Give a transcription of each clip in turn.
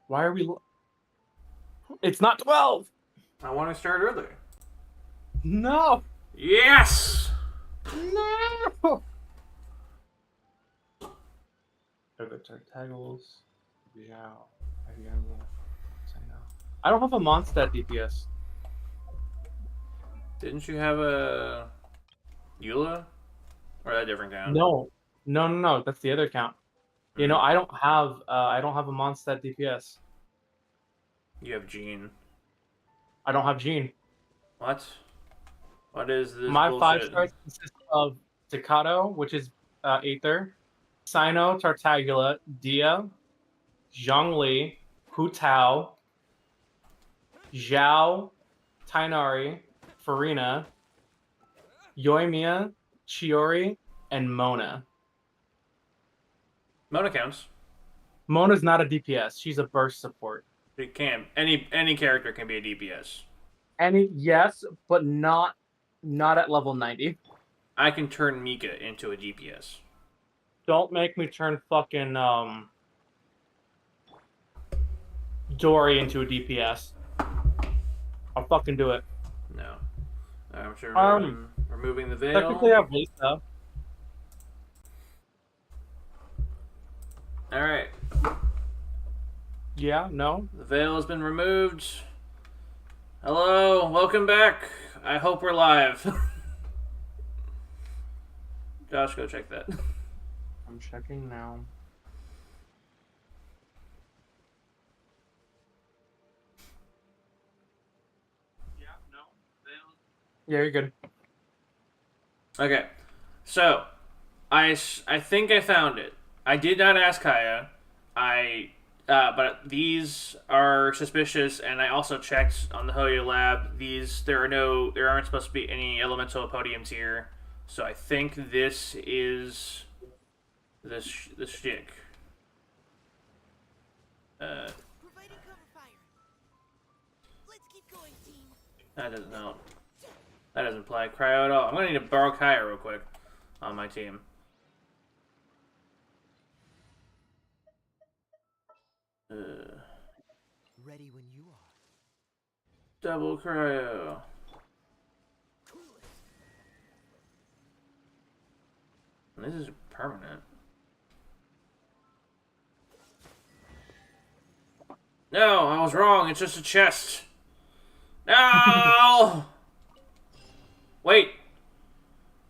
Why are we... It's not 12! I want to start early. No! Yes! No! Taggles. Yeah. I don't have a Mondstadt DPS. Didn't you have a Eula? Or that different count? No. That's the other count. You know, I don't have a Mondstadt DPS. You have Jean. I don't have Jean. What? What is this My bullshit? 5 stars consist of Staccato, which is Aether, Sino, Tartagula, Dia, Zhongli, Hu Tao, Zhao, Tainari, Farina, Yoimiya, Chiori, and Mona. Mona counts. Mona's not a DPS. She's a burst support. It can. Any character can be a DPS. Yes, but not at level 90. I can turn Mika into a DPS. Don't make me turn fucking Dory into a DPS. I'll fucking do it. No. I'm sure removing the veil. Technically, I have Lisa. Alright. Yeah, no. The veil has been removed. Hello, welcome back. I hope we're live. Josh, go check that. I'm checking now. Yeah, no. Yeah, you're good. Okay, so I think I found it. I did not ask Kaya. But these are suspicious, and I also checked on the Hoyo lab. There aren't supposed to be any elemental podiums here, so I think this is the shtick. Providing cover fire. Let's keep going, team. That doesn't help. That doesn't apply cryo at all. I'm gonna need to borrow Kaya real quick on my team. Ready when you are. Double cryo. And this is permanent. No, I was wrong. It's just a chest. No! Wait.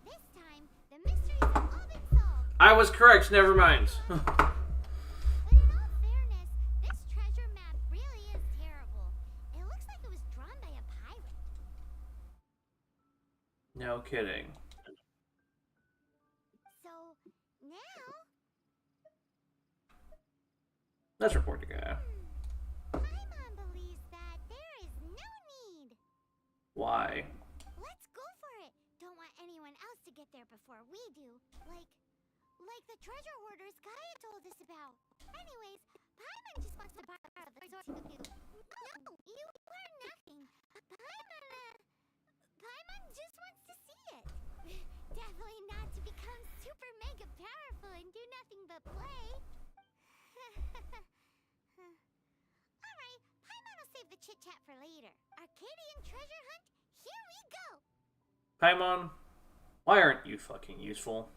This time, the mysteries have all been solved. I was correct. Never mind. But in all fairness, this treasure map really is terrible. It looks like it was drawn by a pirate. No kidding. So, now... Let's report the guy. Paimon believes that there is no need. Why? Let's go for it. Don't want anyone else to get there before we do. Like the treasure hoarders Gaia told us about. Anyways, Paimon just wants to borrow the resort to you. No, you are nothing. Paimon just wants to see it. Definitely not to become super mega powerful and do nothing but play. Alright, Paimon will save the chit-chat for later. Arcadian treasure hunt, here we go! Paimon, why aren't you fucking useful?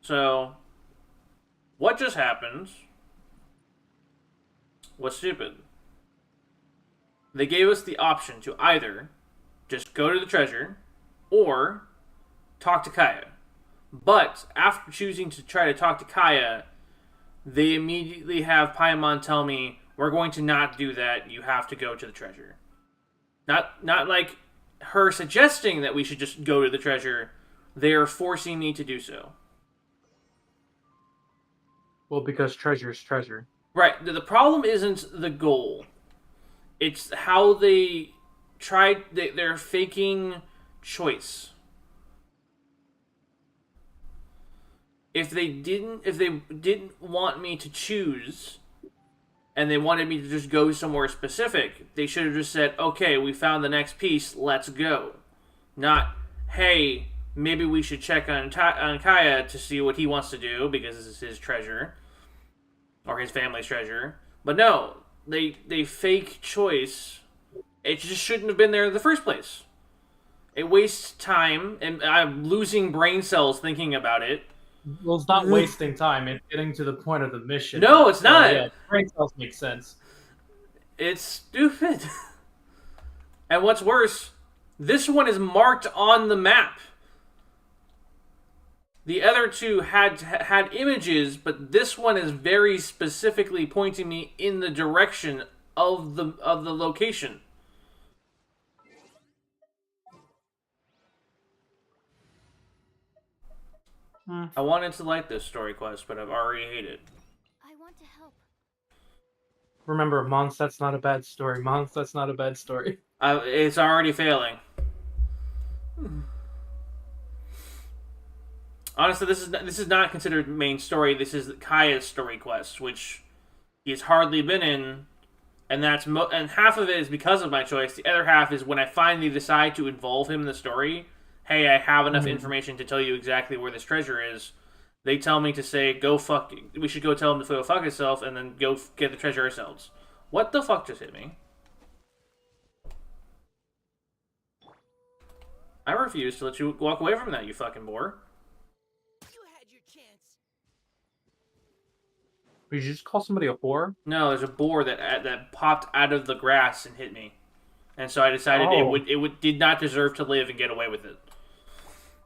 So, what just happened was stupid. They gave us the option to either just go to the treasure or talk to Kaya. But after choosing to try to talk to Kaya, they immediately have Paimon tell me, we're going to not do that, you have to go to the treasure. Not like her suggesting that we should just go to the treasure, they are forcing me to do so. Well, because treasure's treasure. Right, the problem isn't the goal. It's how they tried, they're faking choice. If they didn't want me to choose, and they wanted me to just go somewhere specific, they should have just said, okay, we found the next piece, let's go. Not, hey, maybe we should check on Kaya to see what he wants to do because this is his treasure or his family's treasure. But no, they fake choice. It just shouldn't have been there in the first place. It wastes time, and I'm losing brain cells thinking about it. Well, it's not wasting time. It's getting to the point of the mission. No, it's not. Yeah, brain cells make sense. It's stupid. And what's worse, this one is marked on the map. The other two had images, but this one is very specifically pointing me in the direction of the location. I wanted to like this story quest, but I've already hated it. I want to help. Remember, Mondstadt's not a bad story. Mondstadt's not a bad story. It's already failing. Honestly, this is not considered main story. This is Kaya's story quest, which he's hardly been in, and and half of it is because of my choice. The other half is when I finally decide to involve him in the story. Hey, I have enough information to tell you exactly where this treasure is. They tell me to say, go fuck... We should go tell him to go fuck himself and then go get the treasure ourselves. What the fuck just hit me? I refuse to let you walk away from that, you fucking boar. You had your chance. Did you just call somebody a whore? No, there's a boar that popped out of the grass and hit me. And so I decided it did not deserve to live and get away with it.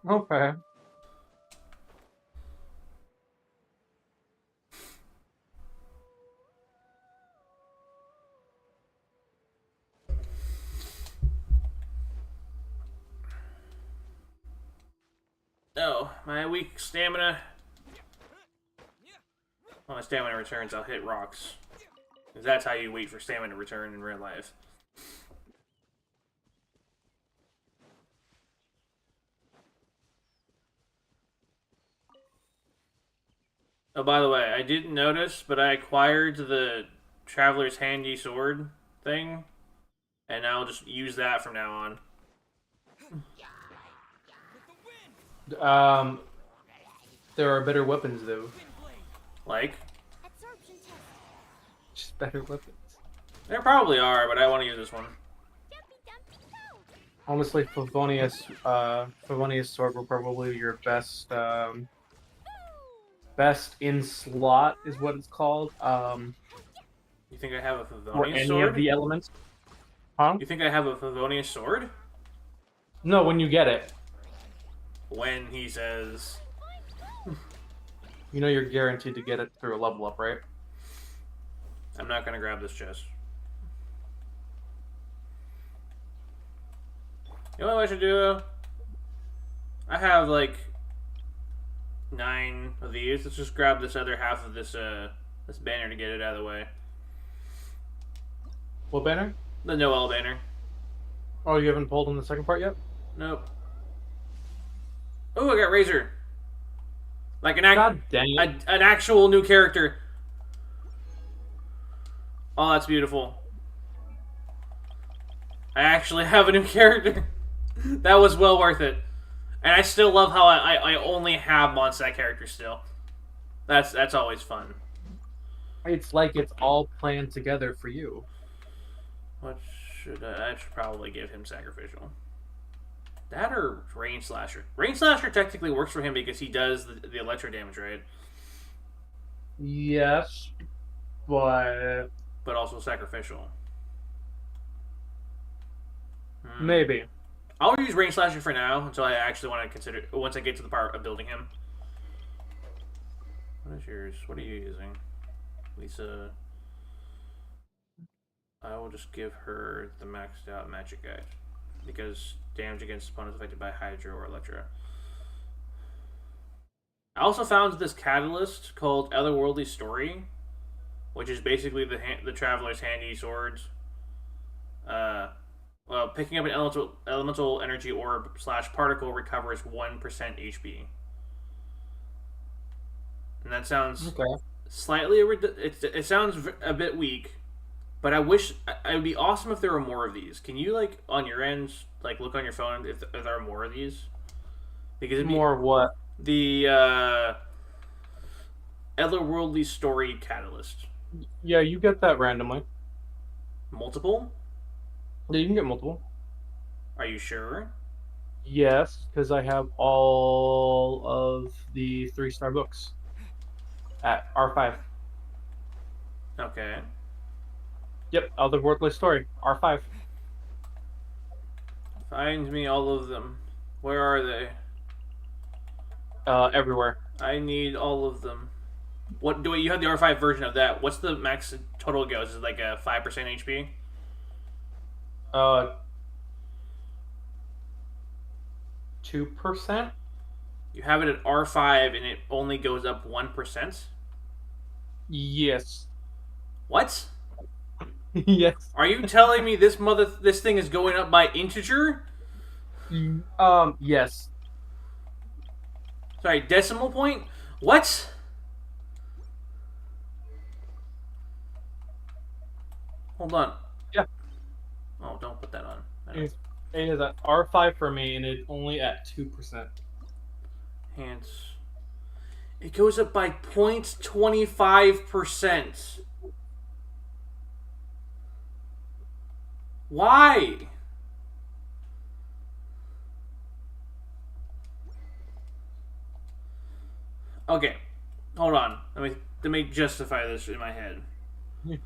Okay. Oh, my weak stamina. When my stamina returns, I'll hit rocks. Because that's how you wait for stamina to return in real life. Oh, by the way, I didn't notice, but I acquired the Traveler's Handy Sword thing. And I'll just use that from now on. There are better weapons, though. Like? Absorption test. Just better weapons. There probably are, but I want to use this one. Dumpy dumpy go. Honestly, Favonia's sword will probably be your best, best in slot is what it's called. You think I have a For Favonius any sword? of the elements. Huh? You think I have a Favonius sword? No, when you get it. When he says... You know you're guaranteed to get it through a level up, right? I'm not gonna grab this chest. You know what I should do, though? I have, like, 9 of these. Let's just grab this other half of this, this banner to get it out of the way. What banner? The Noel banner. Oh, you haven't pulled on the second part yet? Nope. Oh, I got Razor. Like God dang it. an actual new character. Oh, that's beautiful. I actually have a new character. That was well worth it. And I still love how I only have Mondstadt characters still. That's always fun. It's like it's all planned together for you. What should I should probably give him Sacrificial. That or Rain Slasher. Rain Slasher technically works for him because he does the electro damage, right? Yes, but But also Sacrificial. maybe. I'll use Rain Slasher for now until I actually want to consider once I get to the part of building him. What is yours? What are you using? Lisa. I will just give her the maxed out magic guide. Because damage against opponents affected by Hydra or Electra. I also found this catalyst called Otherworldly Story, which is basically the Traveler's Handy Swords. Well, picking up an elemental energy orb / particle recovers 1% HP. And that sounds Okay. slightly... It sounds a bit weak, But I wish it would be awesome if there were more of these. Can you like on your end like look on your phone if there are more of these? Because it'd be More what? the Otherworldly Story Catalyst. Yeah, you get that randomly. Multiple? Yeah, you can get multiple. Are you sure? Yes, because I have all of the 3-star books at R5. Okay. Yep, Otherworldly Story, R5. Find me all of them. Where are they? Everywhere. I need all of them. What do you have the R5 version of that? What's the max total goes? Is it like a 5% HP? 2%? You have it at R5 and it only goes up 1%? Yes. What? Yes. Are you telling me this thing is going up by integer? Yes. Sorry, decimal point? What? Hold on. Yeah. Oh, don't put that on. It is at R5 for me, and it's only at 2%. Hence. It goes up by 0.25%. Why? Okay, hold on. Let me justify this in my head.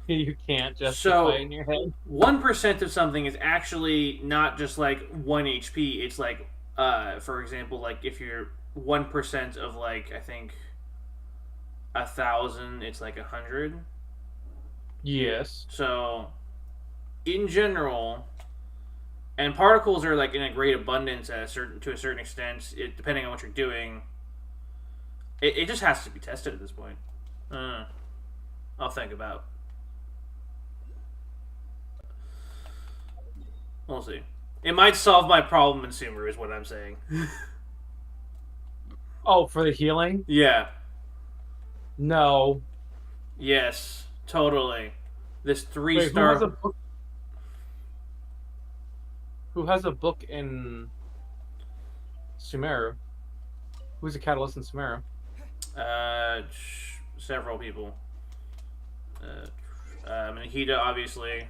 You can't justify So, in your head. 1% of something is actually not just like 1 HP. It's like, for example, like if you're 1% of like I think 1,000, it's like 100. Yes. So, in general, and particles are like in a great abundance to a certain extent, depending on what you're doing. It just has to be tested at this point. I'll think about. We'll see. It might solve my problem in Sumeru, is what I'm saying. Oh, for the healing? Yeah. No. Yes. Totally. This Wait, 3-star. Who has a book in Sumeru? Who's a catalyst in Sumeru? Several people. Hida, obviously.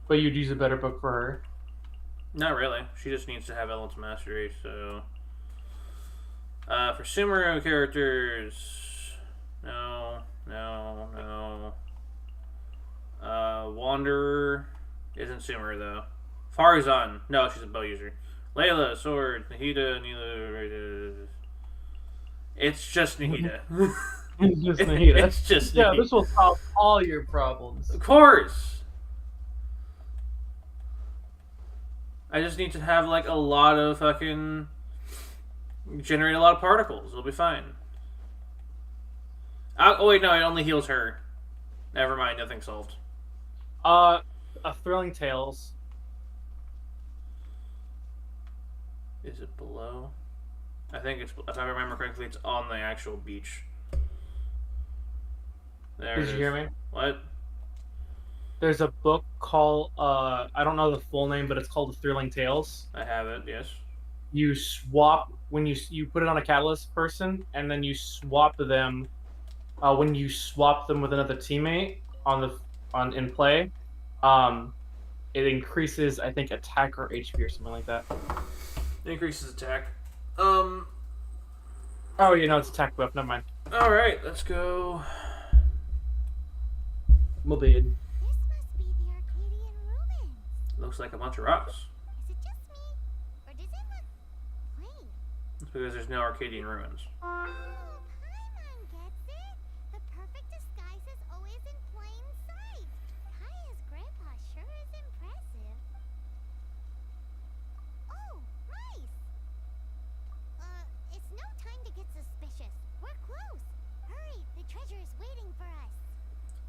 But you'd use a better book for her. Not really. She just needs to have Elements Mastery, so... for Sumeru characters... No. Wanderer isn't Sumeru, though. Farazan. No, she's a bow user. Layla, sword. Nahida, Neela... It's just Nahida. It's just Nahida. It's just Yeah, Nahida. this will solve all your problems. Of course! I just need to have, like, a lot of fucking... generate a lot of particles. It'll be fine. Oh, wait, no, it only heals her. Never mind, nothing solved. A Thrilling Tales. Is it below? I think it's... If I remember correctly, it's on the actual beach. There Did it you is. hear me? What? There's a book called, I don't know the full name, but it's called The Thrilling Tales. I have it, yes. You swap, when you put it on a catalyst person, and then you swap them, when you swap them with another teammate in play, it increases, I think, attack or HP or something like that. It increases attack. Oh, it's attack buff, never mind. Alright, let's go. Mobile. This must be the Arcadian ruins. Looks like a bunch of rocks. Is it just me? Or does it look plain? It's because there's no Arcadian ruins. Oh, Paimon gets it. The perfect disguise is always in plain sight. Kaya's grandpa sure is impressive. Oh, rice. It's no time to get suspicious. We're close. Hurry, the treasure is waiting for us.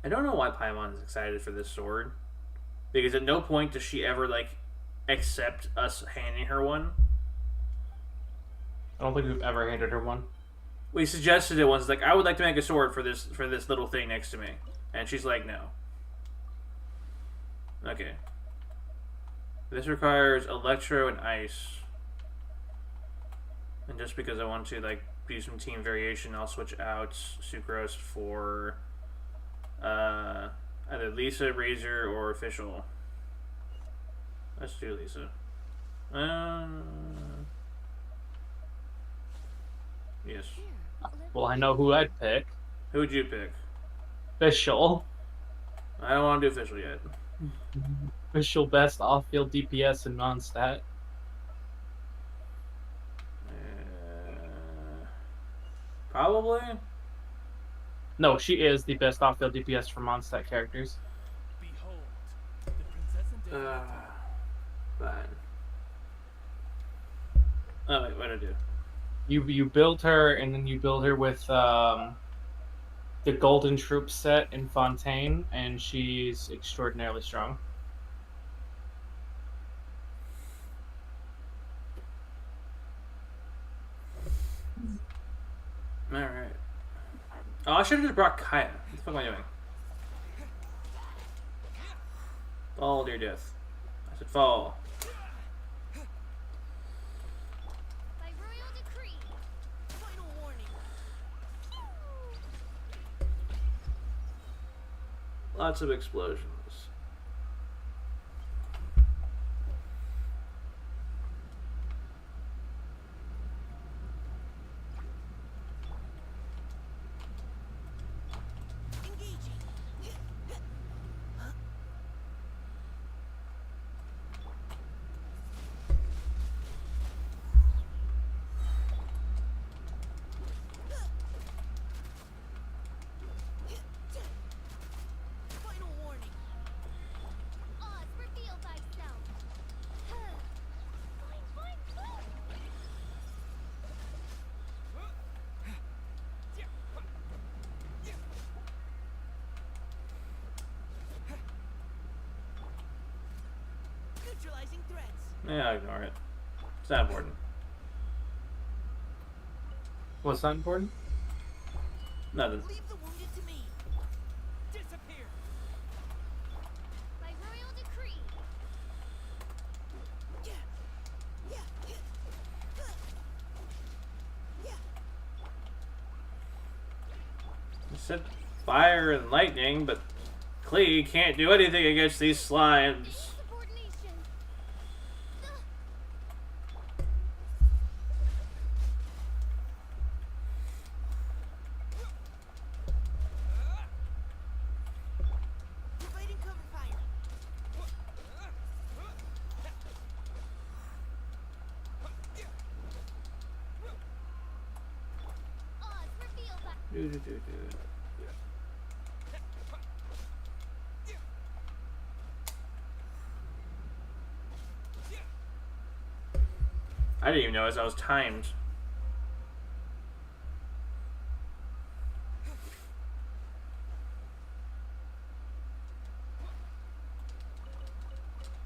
I don't know why Paimon is excited for this sword. Because at no point does she ever, like, accept us handing her one. I don't think we've ever handed her one. We suggested it once, like, I would like to make a sword for this little thing next to me. And she's like, no. Okay. This requires electro and ice. And just because I want to like do some team variation, I'll switch out Sucrose for either Lisa, Razor, or Official. Let's do Lisa. Yes. Well, I know who I'd pick. Who would you pick? Official. I don't want to do Official yet. Official best off-field DPS in non-stat. Probably. No, she is the best off-field DPS for non-stat characters. Behold, the princess and Fine. Oh wait, what did I do? You build her, and then you build her with the Golden Troop set in Fontaine, and she's extraordinarily strong. Alright. Oh, I should have just brought Kaya. What the fuck am I doing? Fall to your death. I said fall. By royal decree. final warning. Lots of explosions. Engaging. Final warning. Oz, reveal thyself. Fine, fine, fine. Neutralizing threats. Yeah, I'll ignore it. It's not important. What's not important? Nothing. Leave the wounded to me. Disappear. By royal decree. Yeah. Yeah. Yeah. You said fire and lightning, but Klee can't do anything against these slimes. Insubordination. Providing cover fire. Oz, reveal thyself. Do. I didn't even notice I was timed.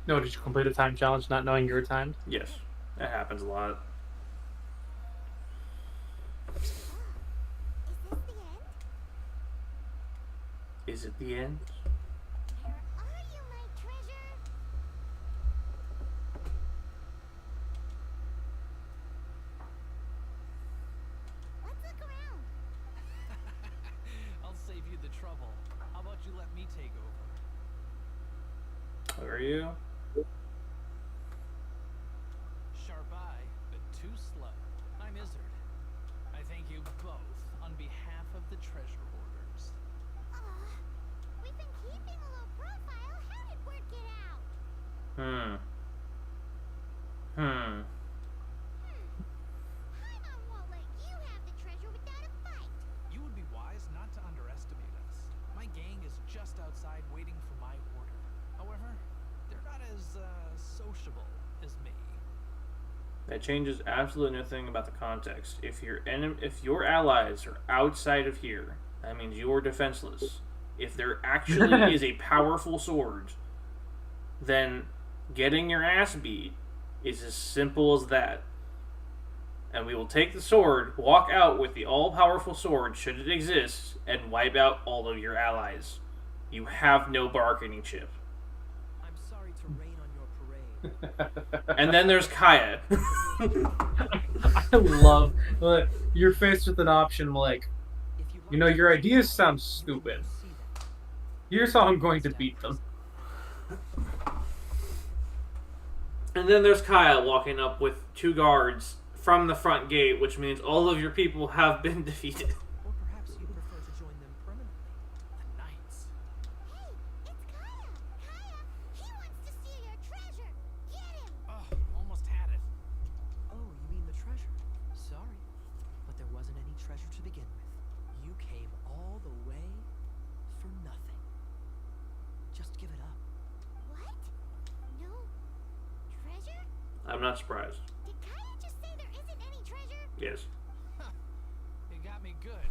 No, did you complete a time challenge not knowing you were timed? Yes, that happens a lot. Is this the end? Is it the end? Where are you, my treasure? Let's look around. I'll save you the trouble. How about you let me take over? Who are you? Sharp eye, but too slow. I'm Izzard. I thank you both on behalf of the treasure hoarders. We've been keeping a low profile. How did word get out? Paimon won't let you have the treasure without a fight. You would be wise not to underestimate us. My gang is just outside waiting for my order. However, they're not as sociable as me. That changes absolutely nothing about the context. If your allies are outside of here, that means you're defenseless. If there actually is a powerful sword, then getting your ass beat is as simple as that. And we will take the sword, walk out with the all-powerful sword, should it exist, and wipe out all of your allies. You have no bargaining chip. I'm And then there's Kaya. I love you're faced with an option like, you know, your ideas sound stupid. Here's how I'm going to beat them. And then there's Kaya walking up with 2 guards from the front gate, which means all of your people have been defeated. Or perhaps you prefer to join them permanently. The Knights. Hey, it's Kaya! Kaya! He wants to steal your treasure! Get him! Oh, almost had it. Oh, you mean the treasure? Sorry, but there wasn't any treasure to begin with. You came all the way for nothing. Just give it up. What? No treasure? I'm not surprised. Did Kaya just say there isn't any treasure? Yes. You got me good.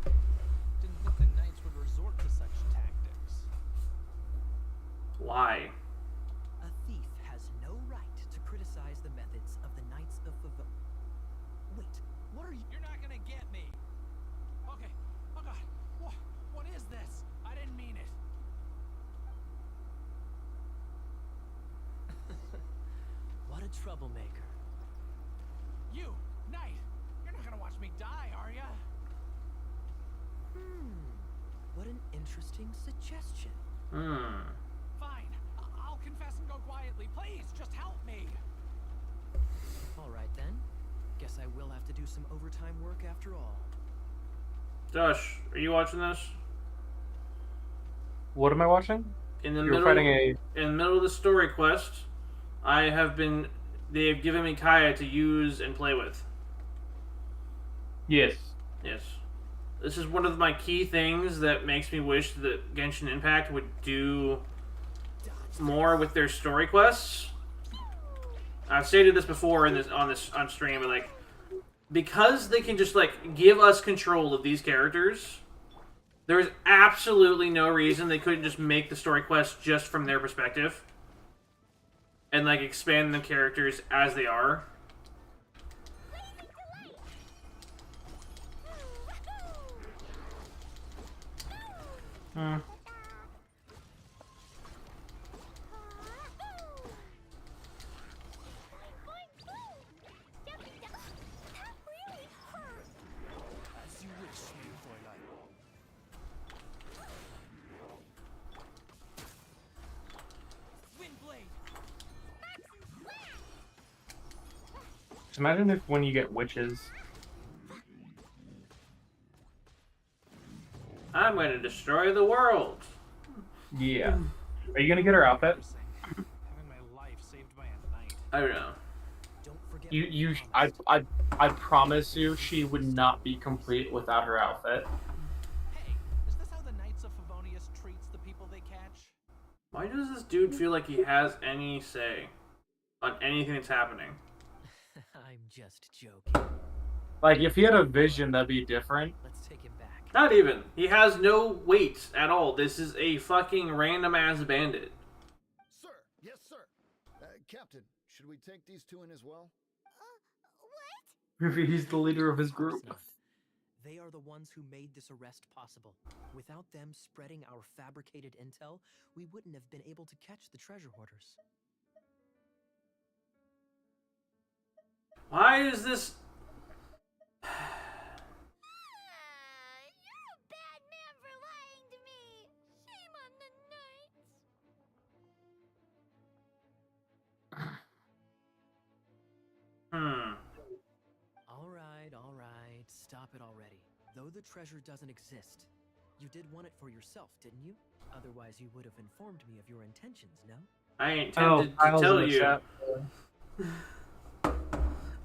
Didn't think the Knights would resort to such tactics. Why? A thief has no right to criticize the methods of the Knights of Wait, what are you? You're not gonna get me. Okay. Oh God. What is this? I didn't mean it. What a troublemaker. You, Knight. You're not gonna watch me die, are ya? What an interesting suggestion. Fine. I'll confess and go quietly. Please, just help me. All right then. Guess I will have to do some overtime work after all. Josh, are you watching this? What am I watching? In the You're middle, fighting a. in the middle of the story quest, they've given me Kaya to use and play with. Yes. Yes. This is one of my key things that makes me wish that Genshin Impact would do more with their story quests. I've stated this before on stream, but like, because they can just like give us control of these characters, there is absolutely no reason they couldn't just make the story quests just from their perspective and like expand the characters as they are. That really hurt. As you wish, Fräulein. Windblade. Just imagine if when you get witches. I'm going to destroy the world. Yeah. Are you gonna get her outfit? Having my life saved by a knight. I don't know. Don't forget You. my promise. I promise you, she would not be complete without her outfit. Hey, is this how the Knights of Favonius treats the people they catch? Why does this dude feel like he has any say on anything that's happening? I'm just joking. Like, if he had a vision, that'd be different. Let's take him back. Not even. He has no weight at all. This is a fucking random ass bandit. Sir, yes, sir. Captain, should we take these 2 in as well? What? He's the leader of his Of course group. not. They are the ones who made this arrest possible. Without them spreading our fabricated intel, we wouldn't have been able to catch the treasure hoarders. Why is this? You're a bad man for lying to me. Shame on the Knights. All right. Stop it already. Though the treasure doesn't exist, you did want it for yourself, didn't you? Otherwise, you would have informed me of your intentions, no? I intended to Kyle's in tell the you. chat.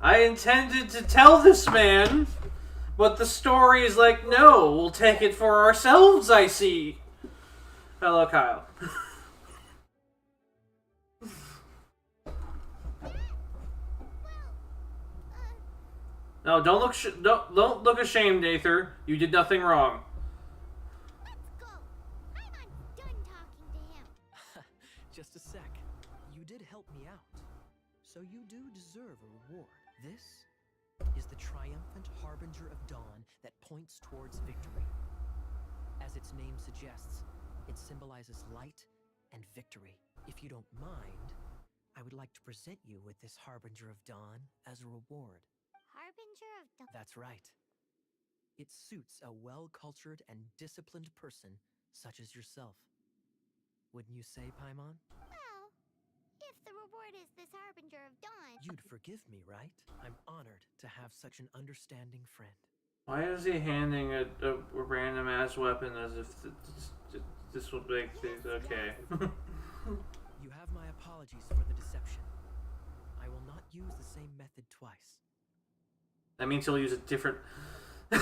I intended to tell this man, but the story is like, no, we'll take it for ourselves, I see. Hello, Kyle. No, don't look look ashamed, Aether. You did nothing wrong. Let's go. I'm done talking to him. Just a sec. You did help me out. So you do deserve a reward. This is the triumphant harbinger of dawn that points towards victory. As its name suggests, it symbolizes light and victory. If you don't mind, I would like to present you with this Harbinger of Dawn as a reward. Harbinger of Dawn. That's right. It suits a well-cultured and disciplined person such as yourself. Wouldn't you say, Paimon? Well, if the reward is this Harbinger of Dawn. You'd forgive me, right? I'm honored to have such an understanding friend. Why is he handing a random ass weapon as if this will make things okay? You have my apologies for the deception. I will not use the same method twice. That means he'll use a different. You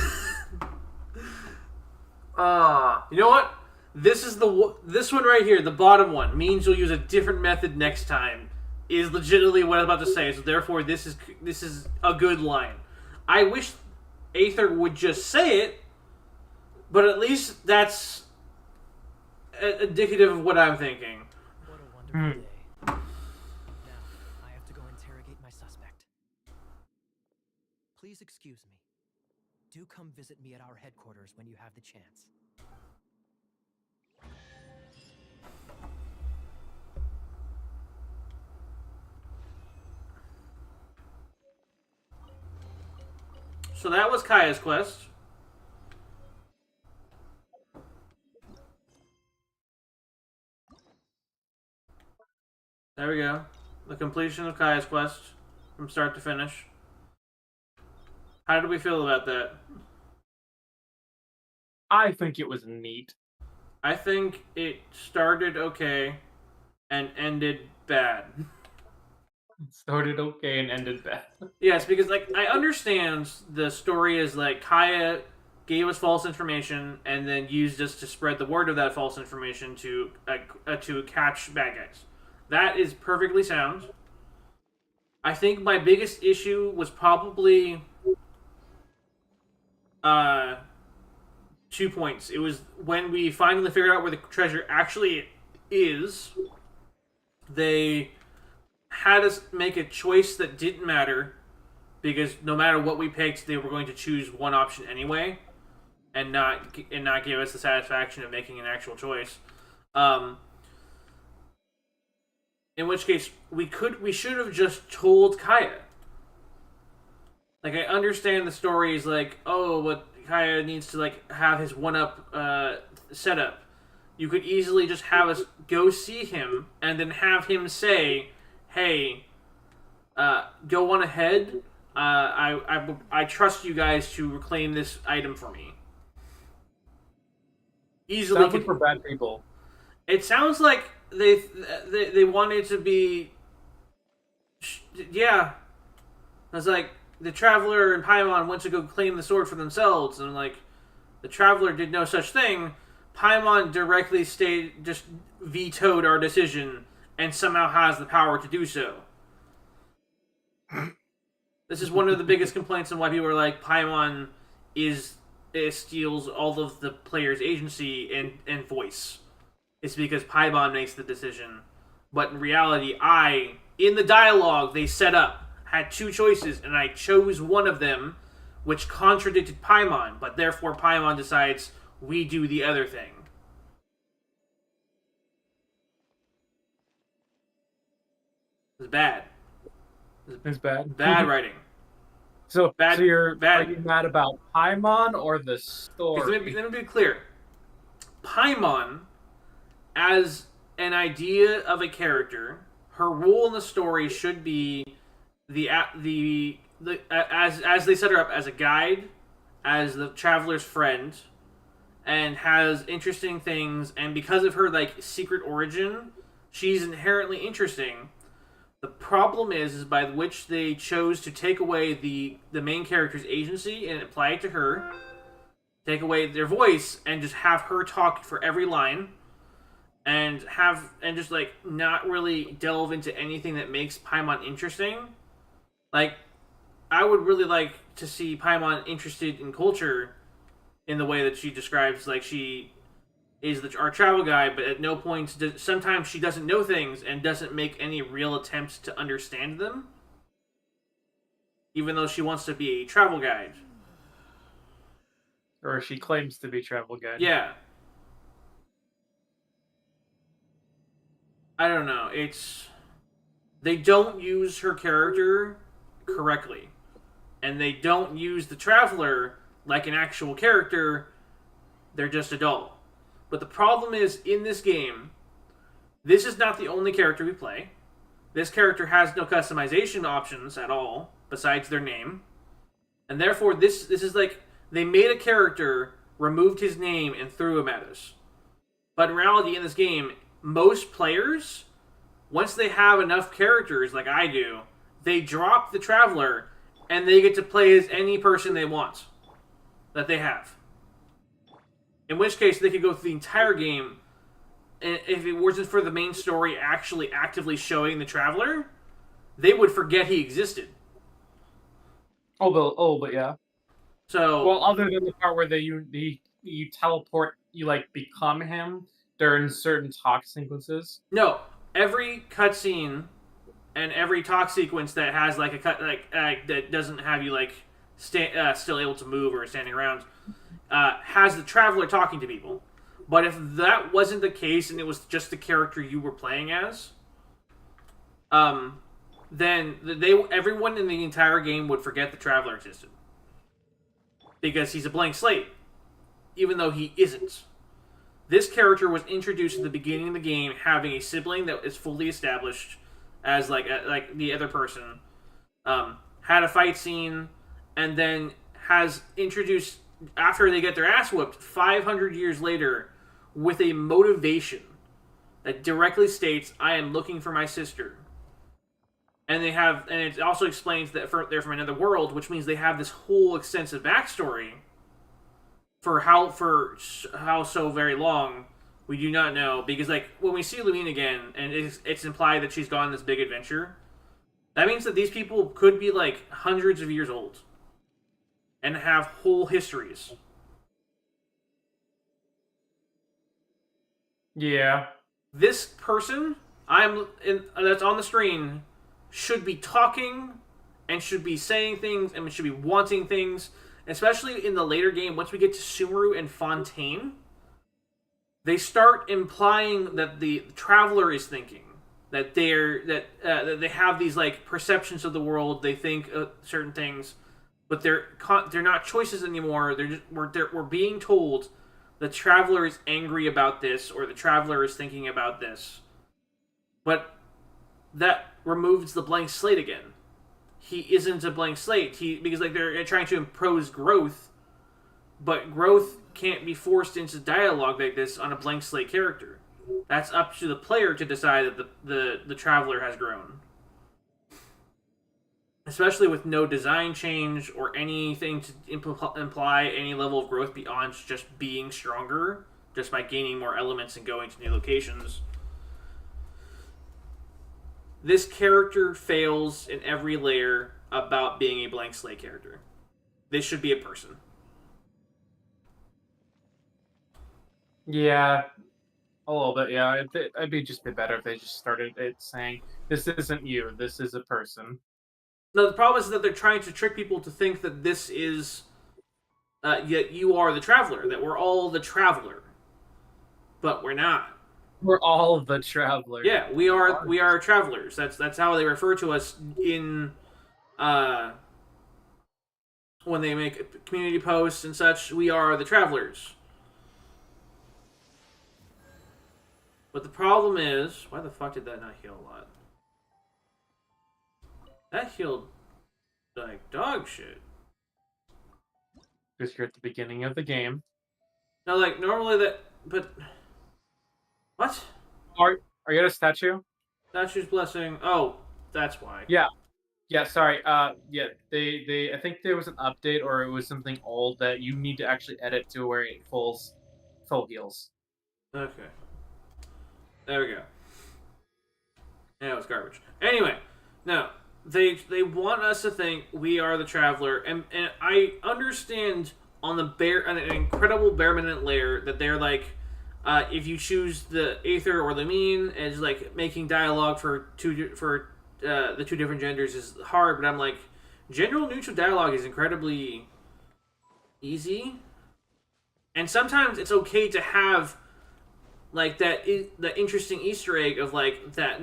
know what? This one right here, the bottom one, means you'll use a different method next time. Is legitimately what I'm about to say. So therefore, this is a good line. I wish Aether would just say it, but at least that's indicative of what I'm thinking. What a wonderful day. Now, I have to go interrogate my suspect. Please excuse me. Do come visit me at our headquarters when you have the chance. So that was Kaya's quest. There we go. The completion of Kaya's quest from start to finish. How do we feel about that? I think it was neat. I think it started okay and ended bad. It started okay and ended bad. Yes, because like I understand the story is like Kaya gave us false information and then used us to spread the word of that false information to catch bad guys. That is perfectly sound. I think my biggest issue was probably 2 points. It was when we finally figured out where the treasure actually is. They had us make a choice that didn't matter because no matter what we picked, they were going to choose one option anyway, and not give us the satisfaction of making an actual choice. In which case, we should have just told Kaya. Like, I understand the story is like, oh, what Kaya needs to like have his one-up setup. You could easily just have us go see him and then have him say, "Hey, go on ahead. I trust you guys to reclaim this item for me." Easily. Sounds like for bad people. It sounds like they wanted to be. Yeah, I was like, the Traveler and Paimon went to go claim the sword for themselves, and like, the Traveler did no such thing. Paimon directly just vetoed our decision, and somehow has the power to do so. This is one of the biggest complaints on why people are like, Paimon steals all of the player's agency and voice. It's because Paimon makes the decision. But in reality, in the dialogue they set up, had two choices, and I chose one of them, which contradicted Paimon, but therefore Paimon decides we do the other thing. It's bad. It's bad. Bad writing. So Bad- are bad- you mad about Paimon or the story? Let me be clear. Paimon, as an idea of a character, her role in the story should be as they set her up as a guide, as the Traveler's friend, and has interesting things. And because of her like secret origin, she's inherently interesting. The problem is by which they chose to take away the main character's agency and apply it to her, take away their voice, and just have her talk for every line, and just like not really delve into anything that makes Paimon interesting. Like, I would really like to see Paimon interested in culture in the way that she describes, like she is our travel guide, but at no point sometimes she doesn't know things and doesn't make any real attempts to understand them, even though she wants to be a travel guide. Or she claims to be travel guide. Yeah. I don't know. they don't use her character correctly. And they don't use the Traveler like an actual character. They're just a doll. But the problem is, in this game, this is not the only character we play. This character has no customization options at all, besides their name. And therefore, this is like, they made a character, removed his name, and threw him at us. But in reality, in this game, most players, once they have enough characters, like I do, they drop the Traveler, and they get to play as any person they want that they have. In which case, they could go through the entire game, and if it wasn't for the main story actually actively showing the Traveler, they would forget he existed. But yeah. So, Well, other than the part where you teleport, you like become him during certain talk sequences. no, every cutscene and every talk sequence that has like a cut that doesn't have you like still able to move or standing around has the Traveler talking to people. But if that wasn't the case and it was just the character you were playing as, then everyone in the entire game would forget the Traveler existed, because he's a blank slate, even though he isn't. This character was introduced at the beginning of the game, having a sibling that is fully established as like the other person, had a fight scene, and then has introduced after they get their ass whooped 500 years later with a motivation that directly states, "I am looking for my sister." And it also explains that they're from another world, which means they have this whole extensive backstory for how so very long, we do not know. Because like when we see Lumine again, and it's implied that she's gone on this big adventure, that means that these people could be like hundreds of years old and have whole histories. Yeah. This person that's on the screen should be talking and should be saying things and should be wanting things, especially in the later game. Once we get to Sumeru and Fontaine, they start implying that the Traveler is thinking, that that they have these like perceptions of the world. They think certain things, but they're not choices anymore. We're being told the Traveler is angry about this, or the Traveler is thinking about this. But that removes the blank slate again. He isn't a blank slate. Because like they're trying to impose growth, but growth can't be forced into dialogue like this on a blank slate character. That's up to the player to decide that the Traveler has grown. Especially with no design change or anything to imply any level of growth beyond just being stronger, just by gaining more elements and going to new locations. This character fails in every layer about being a blank slate character. This should be a person. Yeah. A little bit, yeah. It'd be just a bit better if they just started it saying, "This isn't you. This is a person." No, the problem is that they're trying to trick people to think that this is, yet you are the Traveler, that we're all the Traveler, but we're not. We're all the Travelers. Yeah, we are Travelers. That's how they refer to us in, when they make community posts and such. We are the Travelers. But the problem is, why the fuck did that not heal a lot? That healed like dog shit. Because you're at the beginning of the game. Now, like normally but what? Are you at a statue? Statue's blessing. Oh, that's why. Yeah. Yeah, sorry. Yeah, they I think there was an update or it was something old that you need to actually edit to where it full heals. Okay. There we go. Yeah, it was garbage. Anyway, now they want us to think we are the Traveler, and I understand on an incredible bare minute layer that they're like, if you choose the Aether or Lumine, it's like making dialogue for the two different genders is hard. But I'm like, general neutral dialogue is incredibly easy, and sometimes it's okay to have like the interesting Easter egg of like that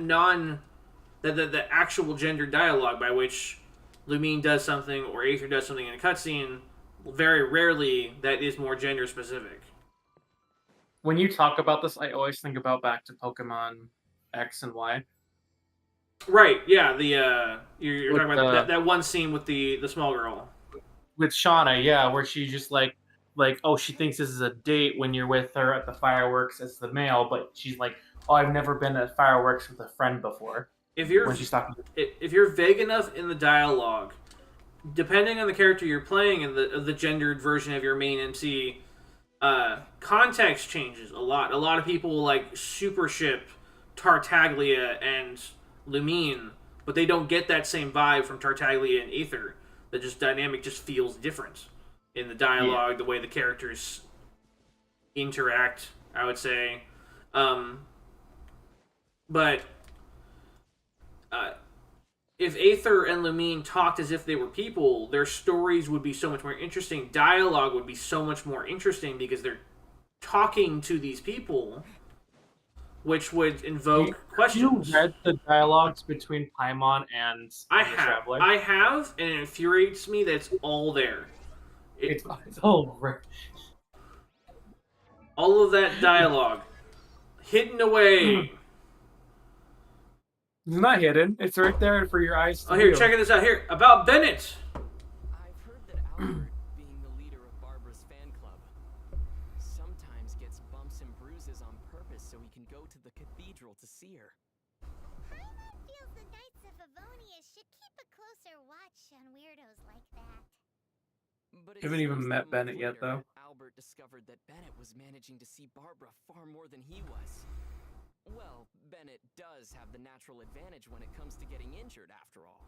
the actual gender dialogue by which Lumine does something or Aether does something in a cutscene. Very rarely that is more gender specific. When you talk about this, I always think about back to Pokemon X and Y. Right? Yeah. You're With talking about that one scene with the small girl. with Shauna, yeah, where she just like oh, she thinks this is a date when you're with her at the fireworks as the male, but she's like, oh, I've never been at fireworks with a friend before. If you're When she's talking, if you're vague enough in the dialogue, depending on the character you're playing and the gendered version of your main MC, context changes a lot. A lot of people like super ship Tartaglia and Lumine, but they don't get that same vibe from Tartaglia and Aether. The just dynamic just feels different in the dialogue, the way the characters interact, I would say. But if Aether and Lumine talked as if they were people, their stories would be so much more interesting. Dialogue would be so much more interesting because they're talking to these people, which would invoke questions. you read the dialogues between Paimon and I the have, Traveler? I have, and it infuriates me that it's all there. It's all right. All of that dialogue hidden away. It's not hidden. It's right there for your eyes to Oh, here, view. check this out. Here, about Bennett. I've heard that Albert, being the leader of Barbara's fan club, sometimes gets bumps and bruises on purpose so he can go to the cathedral to see her. Paimon feels the Knights of Avonia should keep a closer watch on weirdos like that. But Haven't even seems met that months Bennett yet, later, though. Albert discovered that Bennett was managing to see Barbara far more than he was. Well, Bennett does have the natural advantage when it comes to getting injured, after all.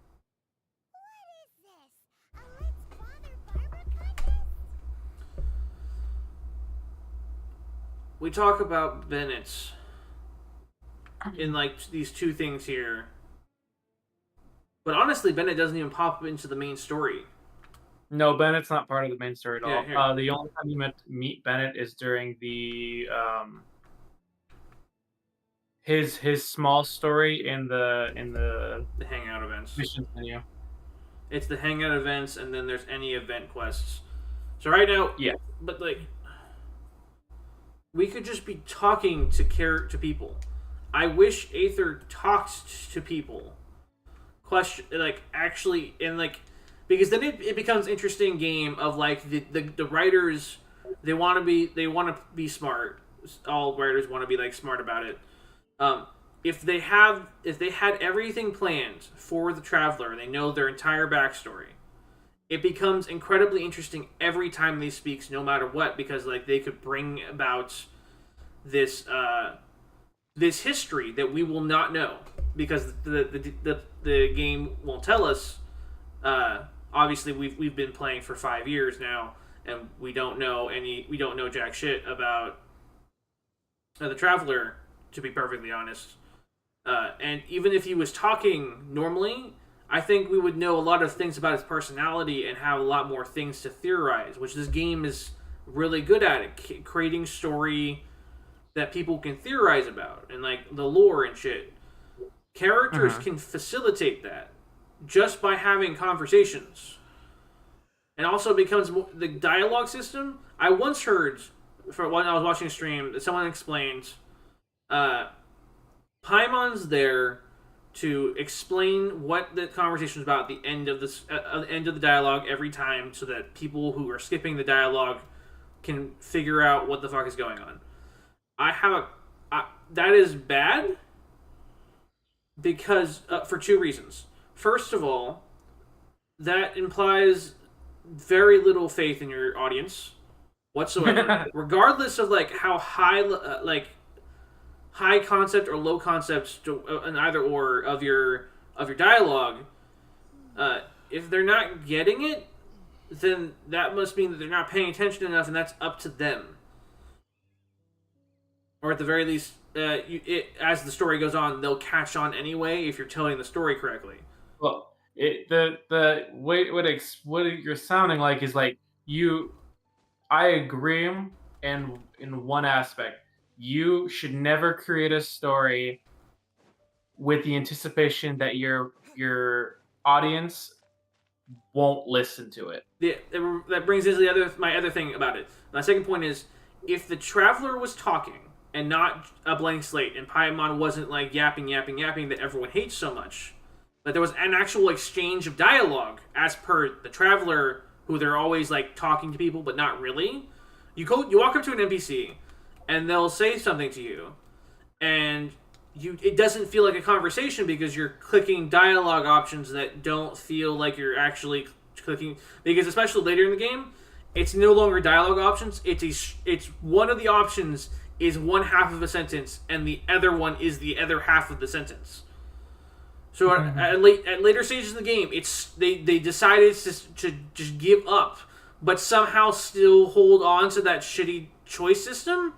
What is this? A Let's Bother Barbara contest? We talk about Bennett in like these two things here, but honestly, Bennett doesn't even pop into the main story. No, Bennett's not part of the main story at all. Yeah, here. The only time you meet Bennett is during the his small story in the The hangout events. missions menu. It's the hangout events, and then there's any event quests. So right now, Yeah. but like, we could just be talking to people. I wish Aether talked to people. Question, like, actually, and like, because then it becomes interesting game of like the writers, they want to be smart. All writers want to be like smart about it. If they had everything planned for the Traveler and they know their entire backstory, it becomes incredibly interesting every time they speak, no matter what, because like they could bring about this this history that we will not know because the game won't tell us. Obviously, we've been playing for 5 years now, and we don't know jack shit about the Traveler, to be perfectly honest. And even if he was talking normally, I think we would know a lot of things about his personality and have a lot more things to theorize, which this game is really good at it, creating story that people can theorize about, and like the lore and shit. Characters can facilitate that just by having conversations. And also becomes the dialogue system. I once heard, for when I was watching a stream, that someone explained Paimon's there to explain what the conversation is about at the end of the dialogue every time, so that people who are skipping the dialogue can figure out what the fuck is going on. That is bad because for two reasons. First of all, that implies very little faith in your audience whatsoever, regardless of like how high high concept or low concept in either or of your dialogue. If they're not getting it, then that must mean that they're not paying attention enough, and that's up to them. Or at the very least, as the story goes on, they'll catch on anyway if you're telling the story correctly. Well, the way what you're sounding like is like I agree in one aspect. You should never create a story with the anticipation that your audience won't listen to it. That brings us to my other thing about it. My second point is, if the Traveler was talking and not a blank slate, and Paimon wasn't like yapping that everyone hates so much, but there was an actual exchange of dialogue as per the Traveler, who they're always like talking to people but not really. You walk up to an NPC, and they'll say something to you, and it doesn't feel like a conversation because you're clicking dialogue options that don't feel like you're actually clicking. Because especially later in the game, it's no longer dialogue options. It's one of the options is one half of a sentence, and the other one is the other half of the sentence. So at later stages of the game, they decided to just give up, but somehow still hold on to that shitty choice system.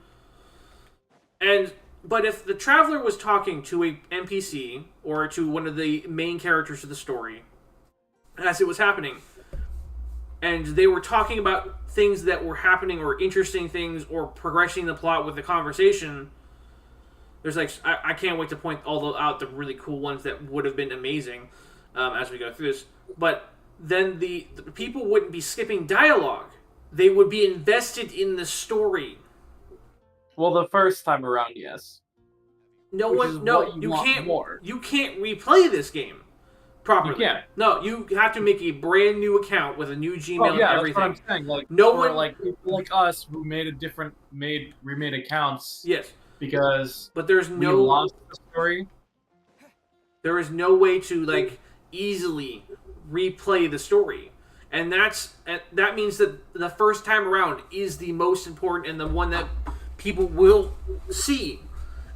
But if the Traveler was talking to a NPC or to one of the main characters of the story as it was happening, and they were talking about things that were happening or interesting things or progressing the plot with the conversation, there's like I can't wait to point out the really cool ones that would have been amazing as we go through this. But then the people wouldn't be skipping dialogue; they would be invested in the story. Well, the first time around, yes. You can't replay this game properly. You can't. No, you have to make a brand new account with a new Gmail and everything. That's what I'm saying. Like people like us who remade accounts. Yes. Because but there's we lost the story. There is no way to like easily replay the story. And that means that the first time around is the most important and the one that people will see.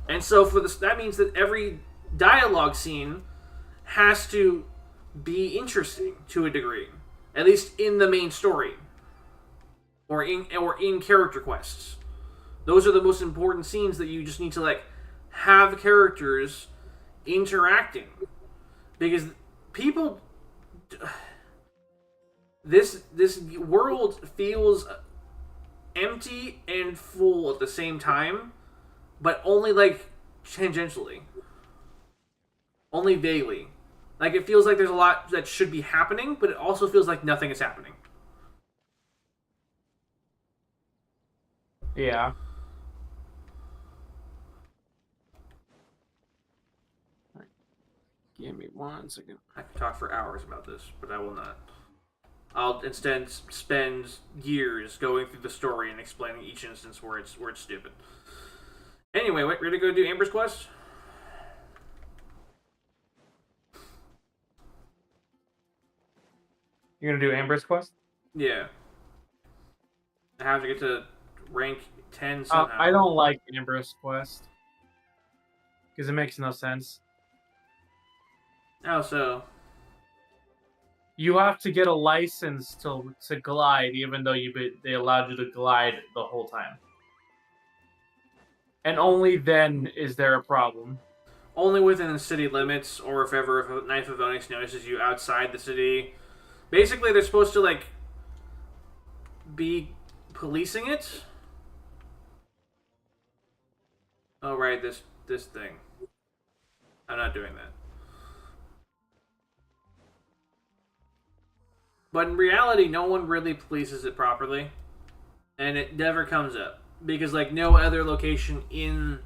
And so that means that every dialogue scene has to be interesting to a degree, at least in the main story or in character quests. Those are the most important scenes that you just need to like have characters interacting, because people this world feels empty and full at the same time, but only like tangentially, only vaguely. Like it feels like there's a lot that should be happening, but it also feels like nothing is happening. Yeah. Give me 1 second. I could talk for hours about this, but I will not. I'll instead spend years going through the story and explaining each instance where it's stupid. Anyway, we're gonna go do Amber's Quest. You're gonna do Amber's Quest? Yeah. I have to get to rank 10 somehow. I don't like Amber's Quest because it makes no sense. How so? You have to get a license to glide, even though they allowed you to glide the whole time. And only then is there a problem. Only within the city limits, or if a Knife of Onyx notices you outside the city. Basically, they're supposed to, like, be policing it. Oh, right, this thing. I'm not doing that. But in reality, no one really polices it properly. And it never comes up. Because, like, no other location in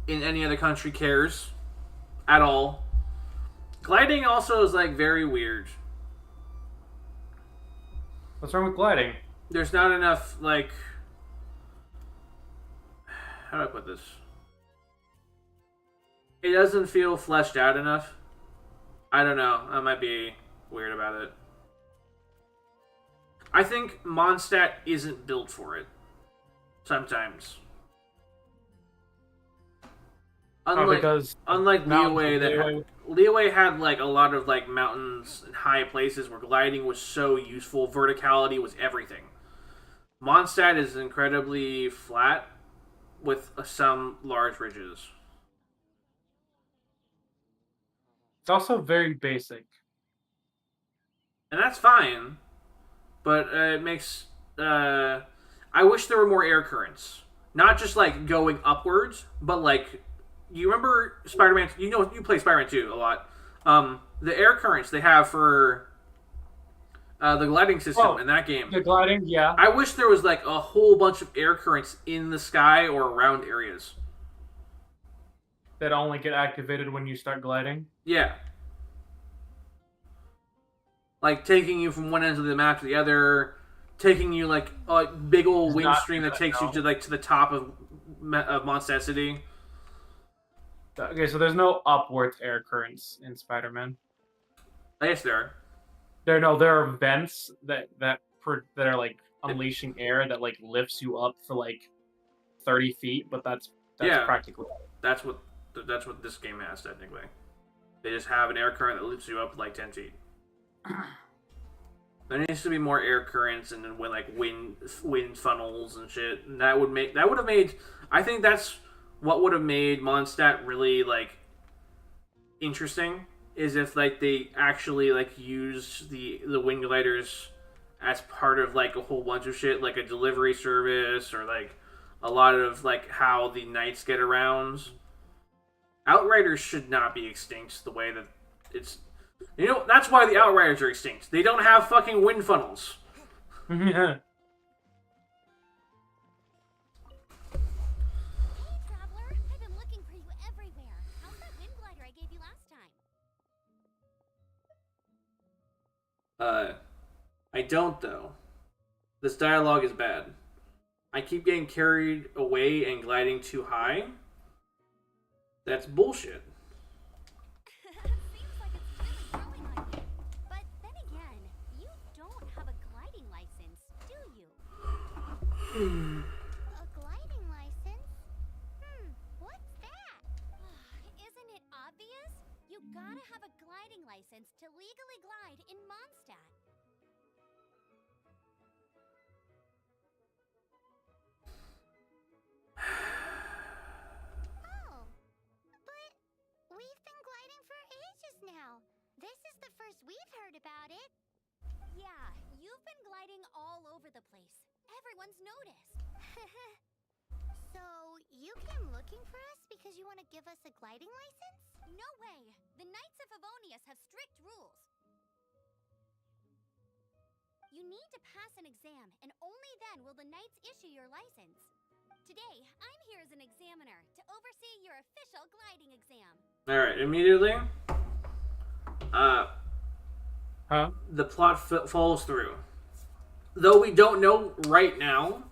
any other country cares. At all. Gliding also is, like, very weird. What's wrong with gliding? There's not enough, like... How do I put this? It doesn't feel fleshed out enough. I don't know. I might be weird about it. I think Mondstadt isn't built for it. Sometimes. Unlike Liyue, Liyue had like a lot of like mountains and high places where gliding was so useful. Verticality was everything. Mondstadt is incredibly flat with some large ridges. It's also very basic. And that's fine. But it makes... I wish there were more air currents. Not just, like, going upwards, but, like, you remember Spider-Man? You know, you play Spider-Man 2 a lot. The air currents they have for the gliding system in that game. The gliding, yeah. I wish there was like a whole bunch of air currents in the sky or around areas. That only get activated when you start gliding. Yeah. Like taking you from one end of the map to the other, taking you like a big old wind stream that takes you to the top of Mondstadt City. Okay, so there's no upwards air currents in Spider-Man. I guess there are. There are vents that are like unleashing air that like lifts you up for like 30 feet, but that's practically that's what this game has technically. They just have an air current that lifts you up like 10 feet. There needs to be more air currents and then wind funnels and shit. And that would have made. I think that's what would have made Mondstadt really like interesting. Is if like they actually like use the wind gliders as part of like a whole bunch of shit, like a delivery service or like a lot of like how the knights get around. Outriders should not be extinct the way that it's. You know, that's why the Outriders are extinct. They don't have fucking wind funnels. Yeah. Hey, traveler, I've been looking for you everywhere. How's that wind glider I gave you last time? I don't though. This dialogue is bad. I keep getting carried away and gliding too high. That's bullshit. Seems like it's really growing on you. But then again, you don't have a gliding license, do you? A gliding license? What's that? Isn't it obvious? You gotta have a gliding license to legally glide in Mondstadt. Oh, but we've been gliding for ages now. This is the first we've heard about it. Yeah, you've been gliding all over the place. Everyone's noticed. So, you came looking for us because you want to give us a gliding license? No way! The Knights of Favonius have strict rules. You need to pass an exam, and only then will the Knights issue your license. Today, I'm here as an examiner to oversee your official gliding exam. Alright, immediately. The plot falls through. Though we don't know right now,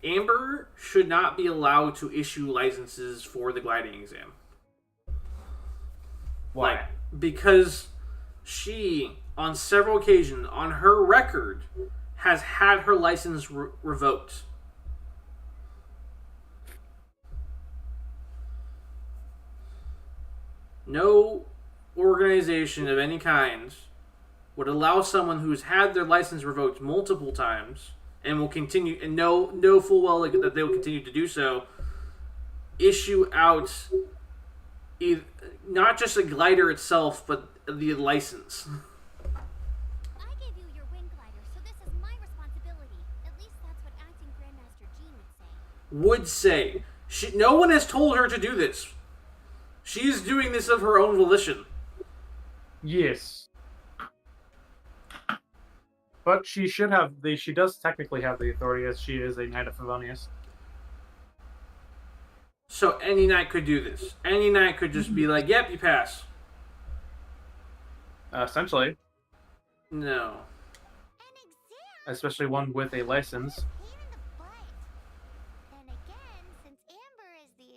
Amber should not be allowed to issue licenses for the gliding exam. Why? Like, because she, on several occasions, on her record, has had her license revoked. No organization of any kind would allow someone who's had their license revoked multiple times and will continue, and know full well that they will continue to do so, issue out not just a glider itself, but the license. I gave you your wind glider, so this is my responsibility. At least that's what Acting Grandmaster Jean would say. No one has told her to do this. She is doing this of her own volition. Yes. But she should have she does technically have the authority as she is a Knight of Favonius. So any knight could do this. Any knight could just be like, yep, you pass. Essentially. No. An exam? Especially one with a license. Pain in the butt. Then again, since Amber is the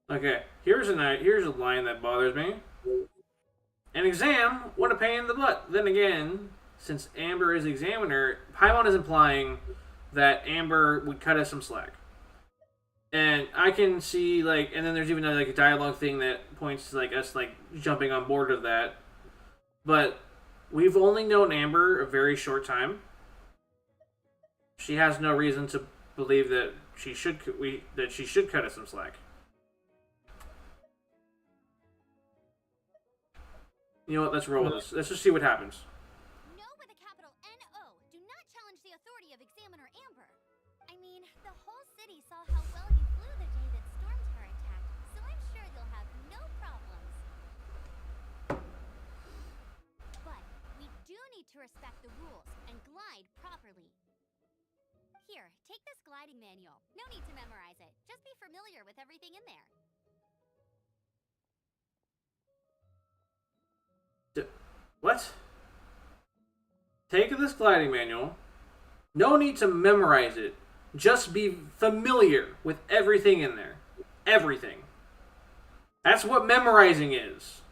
examiner... Okay, here's a line that bothers me. An exam, what a pain in the butt. Then again, since Amber is the examiner, Paimon is implying that Amber would cut us some slack. And I can see, like, and then there's even like a dialogue thing that points to like us like jumping on board of that. But we've only known Amber a very short time. She has no reason to believe that she should cut us some slack. You know what? Let's roll this. Let's just see what happens. No with a capital N-O. Do not challenge the authority of Examiner Amber. I mean, the whole city saw how well you flew. to respect the rules and glide properly. Here, take this gliding manual. No need to memorize it. Just be familiar with everything in there. What? Take this gliding manual. No need to memorize it. Just be familiar with everything in there. Everything. That's what memorizing is.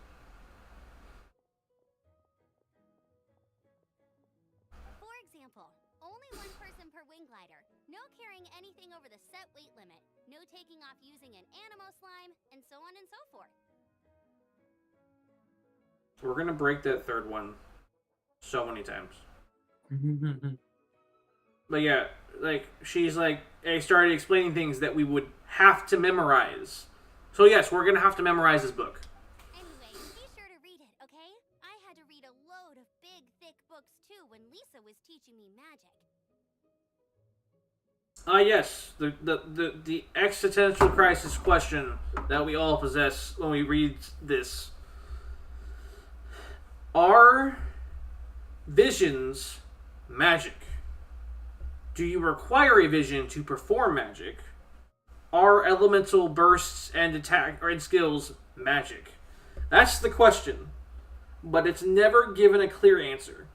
For example, only one person per wing glider. No carrying anything over the set weight limit. No taking off using an animo slime, and so on and so forth. We're gonna break that third one so many times. But yeah, like, she's like, I started explaining things that we would have to memorize. So yes, we're gonna have to memorize this book. Anyway, be sure to read it, okay? I had to read a load of big, thick books too when Lisa was teaching me magic. Yes, the existential crisis question that we all possess when we read this. Are visions magic? Do you require a vision to perform magic? Are elemental bursts and attack and skills magic? That's the question, but it's never given a clear answer.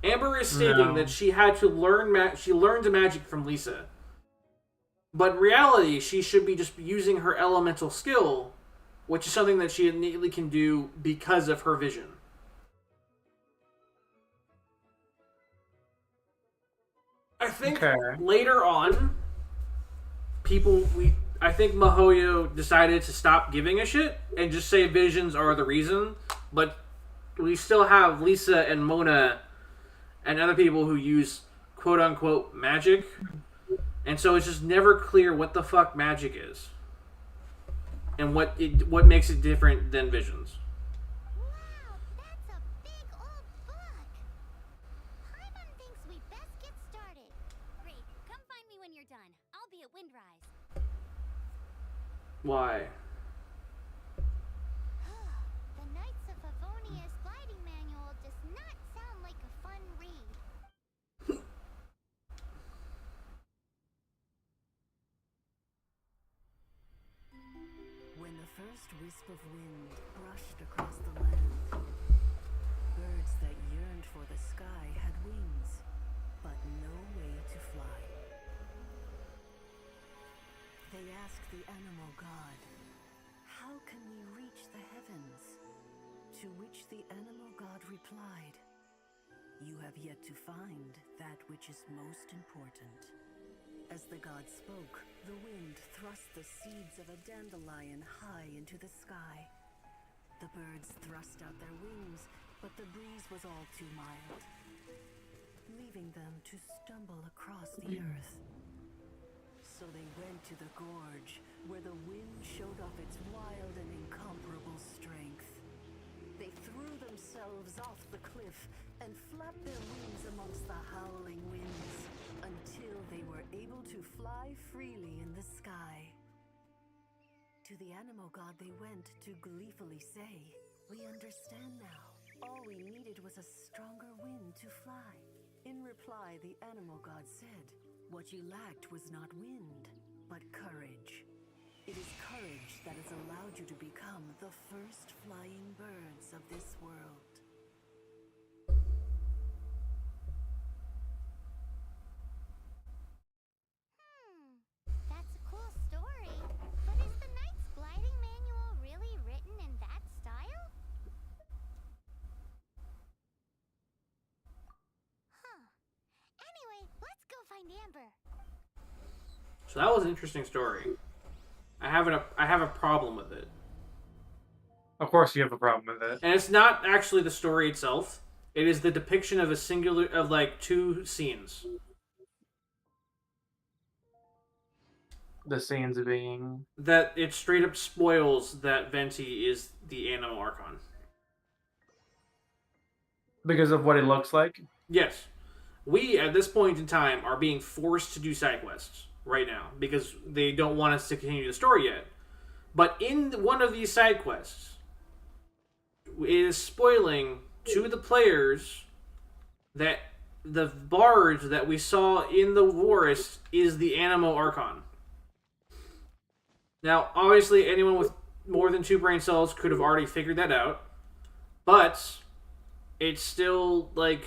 Amber is stating that she had to learn she learned the magic from Lisa, but in reality, she should be just using her elemental skill, which is something that she innately can do because of her vision. I think later on, I think Mihoyo decided to stop giving a shit and just say visions are the reason, but we still have Lisa and Mona and other people who use quote-unquote magic, and so it's just never clear what the fuck magic is and what makes it different than visions. Wow, that's a big old book! Paimon thinks we best get started. Great, come find me when you're done. I'll be at Windrise. Why? The Knights of Favonia's gliding manual does not sound like a fun read. When the first wisp of wind brushed across the land, birds that yearned for the sky had wings, but no way to fly. They asked the animal god, "How can we reach the heavens?" To which the animal god replied, "You have yet to find that which is most important." As the god spoke, the wind thrust the seeds of a dandelion high into the sky. The birds thrust out their wings, but the breeze was all too mild, leaving them to stumble across the earth. So they went to the gorge, where the wind showed off its wild and incomparable strength. They threw themselves off the cliff and flapped their wings amongst the howling winds, until they were able to fly freely in the sky. To the animal god they went to gleefully say, "We understand now. All we needed was a stronger wind to fly." In reply, the animal god said, "What you lacked was not wind, but courage. It is courage that has allowed you to become the first flying birds of this world." That's a cool story. But is the Knight's gliding manual really written in that style? Huh. Anyway, let's go find Amber. So that was an interesting story. I have a problem with it. Of course you have a problem with it. And it's not actually the story itself. It is the depiction of two scenes. The scenes being... That it straight up spoils that Venti is the Animal Archon. Because of what it looks like? Yes. We, at this point in time, are being forced to do side quests right now because they don't want us to continue the story yet. But in one of these side quests, it is spoiling to the players that the barge that we saw in the forest is the Animo Archon. Now, obviously, anyone with more than 2 brain cells could have already figured that out, but it's still like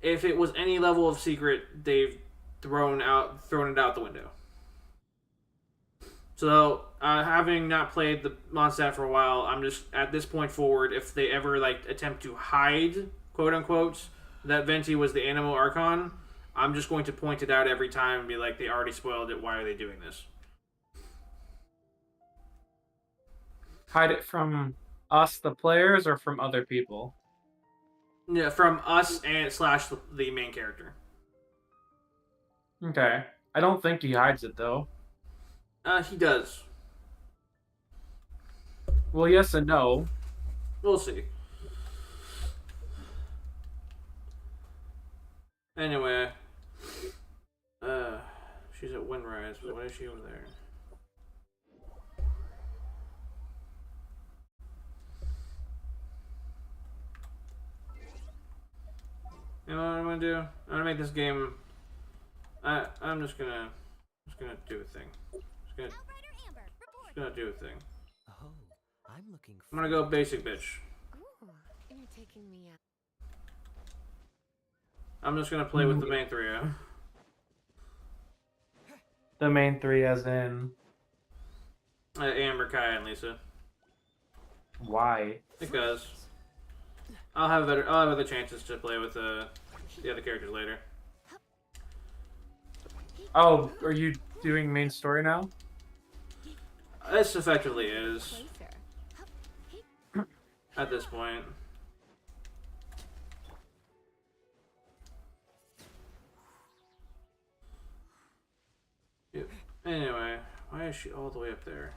if it was any level of secret, they've thrown it out the window. So, having not played the Mondstadt for a while, I'm just at this point forward. If they ever like attempt to hide, quote unquote, that Venti was the Animo Archon, I'm just going to point it out every time and be like, they already spoiled it. Why are they doing this? Hide it from us, the players, or from other people? Yeah, from us and / the main character. Okay. I don't think he hides it, though. He does. Well, yes and no. We'll see. Anyway, she's at Windrise, but why is she over there? You know what I'm gonna do? I'm gonna make this game. I'm just gonna do a thing. Just gonna do a thing. Oh, I'm looking. I'm gonna go basic bitch. Ooh, you're taking me out. I'm just gonna play with the main trio. The main 3 as in... Amber, Kai, and Lisa. Why? Because I'll have other chances to play with the other characters later. Oh, are you doing main story now? This effectively is at this point. Yep. Anyway, why is she all the way up there?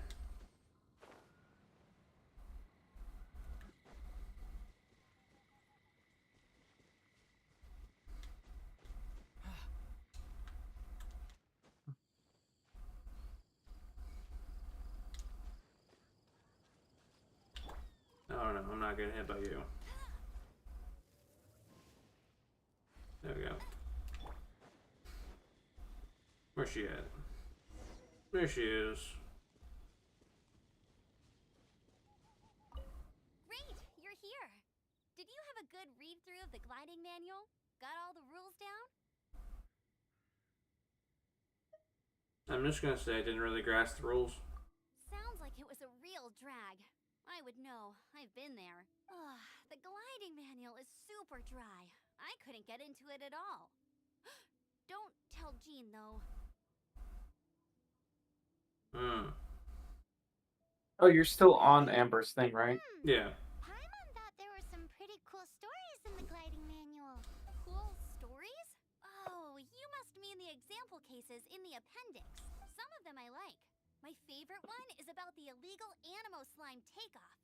Oh no, I'm not getting hit by you. There we go. Where's she at? There she is. Great, you're here. Did you have a good read-through of the gliding manual? Got all the rules down? I'm just gonna say I didn't really grasp the rules. Sounds like it was a real drag. I would know. I've been there. Ugh, the gliding manual is super dry. I couldn't get into it at all. Don't tell Jean, though. Oh, you're still on Amber's thing, right? Yeah. Paimon thought there were some pretty cool stories in the gliding manual. Cool stories? Oh, you must mean the example cases in the appendix. Some of them I like. My favorite one is about the illegal Animo slime takeoff.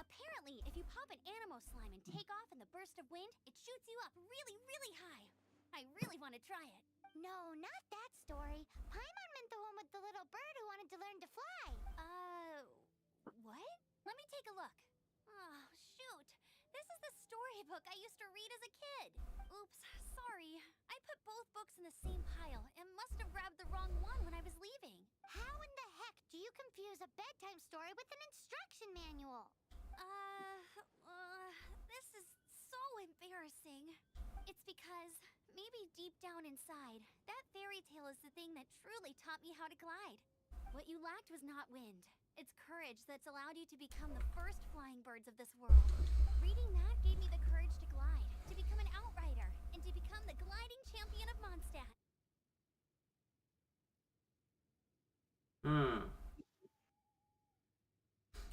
Apparently, if you pop an Animo slime and take off in the burst of wind, it shoots you up really, really high. I really want to try it. No, not that story. Paimon meant the one with the little bird who wanted to learn to fly. What? Let me take a look. Oh, shoot. This is the storybook I used to read as a kid. Oops, sorry. I put both books in the same pile and must have grabbed the wrong one when I was leaving. How in the heck do you confuse a bedtime story with an instruction manual? This is so embarrassing. It's because maybe deep down inside, that fairy tale is the thing that truly taught me how to glide. What you lacked was not wind. It's courage that's allowed you to become the first flying birds of this world. Reading that gave me the courage to glide, to become an outrider, and to become the gliding champion of Mondstadt.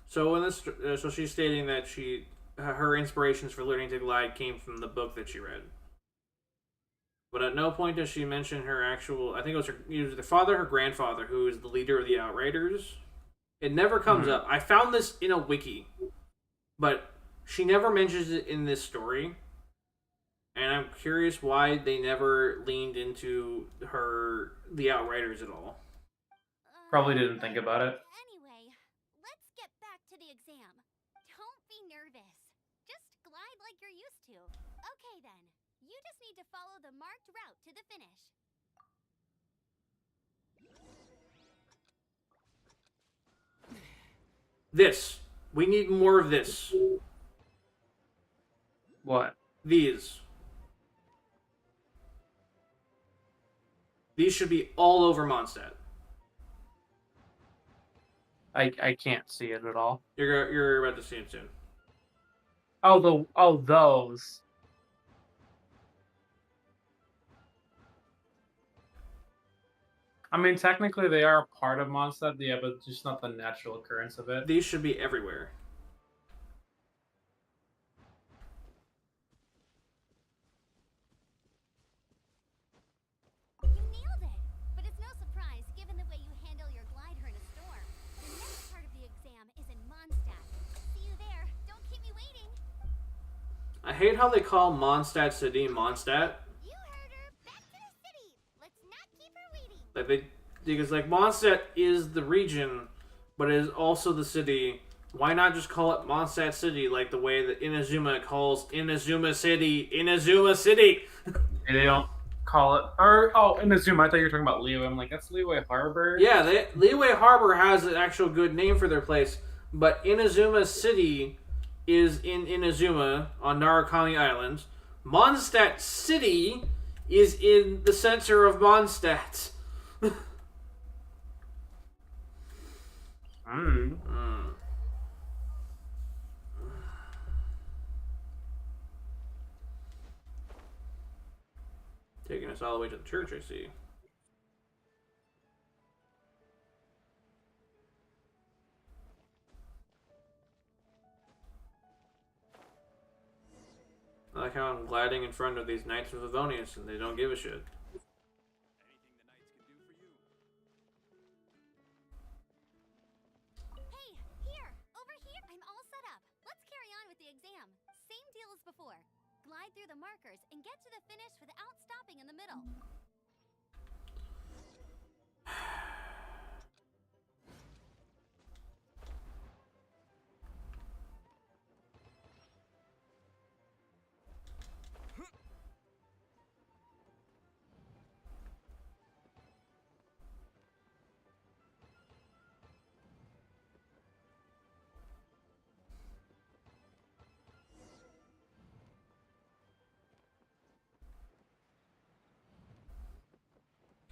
So when this, so she's stating that her inspirations for learning to glide came from the book that she read. But at no point does she mention her actual. I think it was either the father or her grandfather, who is the leader of the Outriders. It never comes up. I found this in a wiki, but she never mentions it in this story. And I'm curious why they never leaned into the Outriders at all. Probably didn't think about it. Anyway, let's get back to the exam. Don't be nervous. Just glide like you're used used to. Okay then. You just need to follow the marked route to the finish. This. We need more of this. What? These. These should be all over Mondstadt. I can't see it at all. You're about to see them soon. Oh, those. I mean, technically they are part of Mondstadt, yeah, but just not the natural occurrence of it. These should be everywhere. You nailed it! But it's no surprise, given the way you handle your glider in a storm. The next part of the exam is in Mondstadt. See you there. Don't keep me waiting. I hate how they call Mondstadt City Mondstadt. You heard her. Back to the city. Let's not keep her waiting. Like because like Mondstadt is the region, but it is also the city. Why not just call it Mondstadt City, like the way that Inazuma calls Inazuma City Inazuma City? They don't call it, Inazuma. I thought you were talking about Liyue. I'm like, that's Liyue Harbor. Yeah, Liyue Harbor has an actual good name for their place, but Inazuma City is in Inazuma on Narukami Island. Mondstadt City is in the center of Mondstadt. Taking us all the way to the church, I see. I like how I'm gliding in front of these Knights of Favonius and they don't give a shit. Hey, here! Over here! I'm all set up. Let's carry on with the exam. Same deal as before. Glide through the markers and get to the finish without stopping in the middle.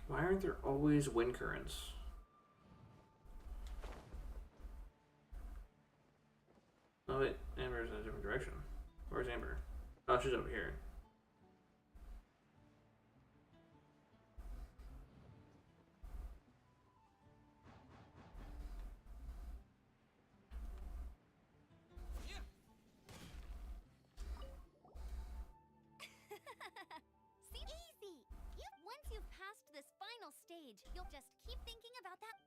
Why aren't there always wind currents? Oh wait, Amber's in a different direction. Where's Amber? Oh, she's over here. See? Easy! Once you've passed this final stage, you'll just keep thinking about that.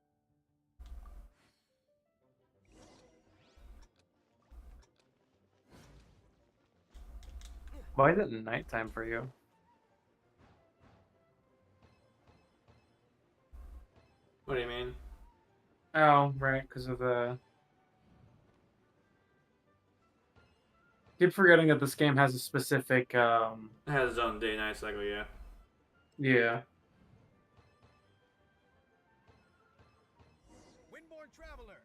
Why is it nighttime for you? What do you mean? Oh, right, because of the... Keep forgetting that this game has a specific, It has its own day-night cycle, yeah. Yeah. Windborn Traveler,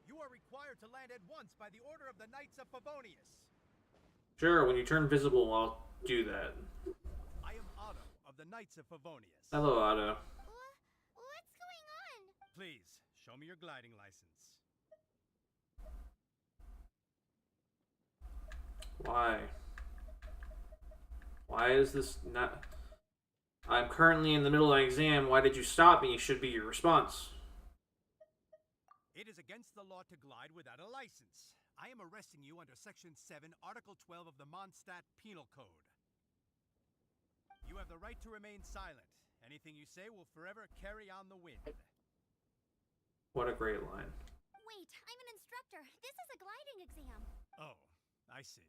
you are required to land at once by the order of the Knights of Favonius. Sure, when you turn visible, I'll do that. I am Otto of the Knights of Favonius. Hello, Otto. What's going on? Please, show me your gliding license. Why? Why is this not... I'm currently in the middle of an exam. Why did you stop me? Should be your response. It is against the law to glide without a license. I am arresting you under Section 7, Article 12 of the Mondstadt Penal Code. You have the right to remain silent. Anything you say will forever carry on the wind. What a great line. Wait, I'm an instructor. This is a gliding exam. Oh, I see.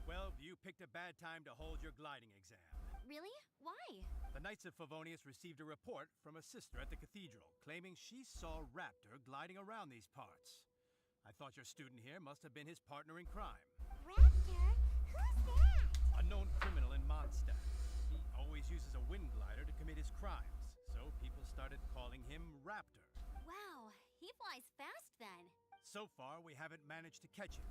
Well, you picked a bad time to hold your gliding exam. Really? Why? The Knights of Favonius received a report from a sister at the cathedral claiming she saw Raptor gliding around these parts. I thought your student here must have been his partner in crime. Raptor? Who's that? So far, we haven't managed to catch him.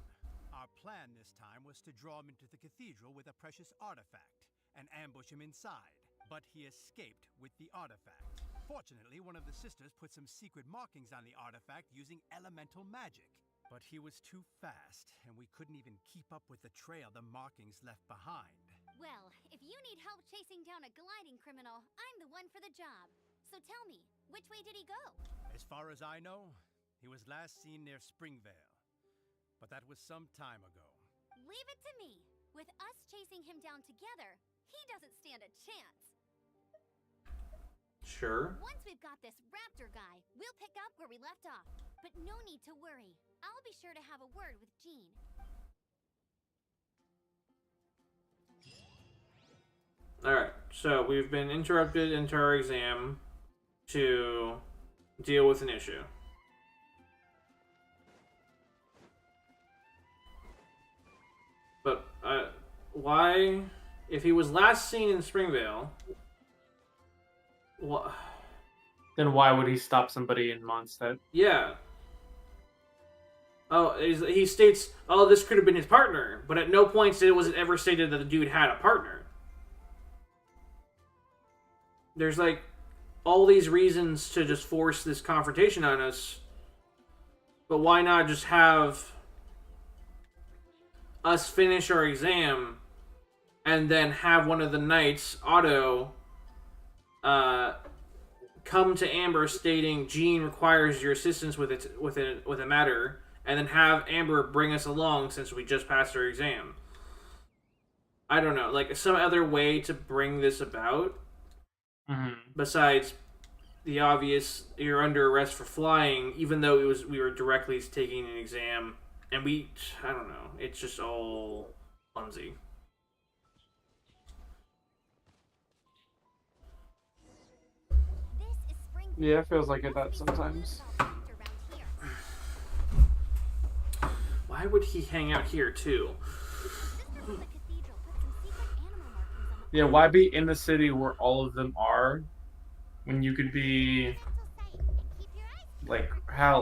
Our plan this time was to draw him into the cathedral with a precious artifact and ambush him inside. But he escaped with the artifact. Fortunately, one of the sisters put some secret markings on the artifact using elemental magic. But he was too fast, and we couldn't even keep up with the trail the markings left behind. Well, if you need help chasing down a gliding criminal, I'm the one for the job. So tell me, which way did he go? As far as I know, he was last seen near Springvale. But that was some time ago. Leave it to me. With us chasing him down together, he doesn't stand a chance. Sure. Once we've got this raptor guy, we'll pick up where we left off. But no need to worry. I'll be sure to have a word with Jean. Alright, so we've been interrupted into our exam to deal with an issue. But, why? If he was last seen in Springvale, what? Then why would he stop somebody in Mondstadt? Yeah. Oh, he states, oh, this could have been his partner, but at no point was it ever stated that the dude had a partner. There's, like, all these reasons to just force this confrontation on us, but why not just have us finish our exam and then have one of the knights, Otto, come to Amber stating Jean requires your assistance with a matter, and then have Amber bring us along since we just passed our exam. I don't know, like some other way to bring this about besides the obvious you're under arrest for flying, even though we were directly taking an exam, and I don't know, it's just all clumsy. Yeah, it feels like it that sometimes. Why would he hang out here too? Yeah, why be in the city where all of them are when you could be like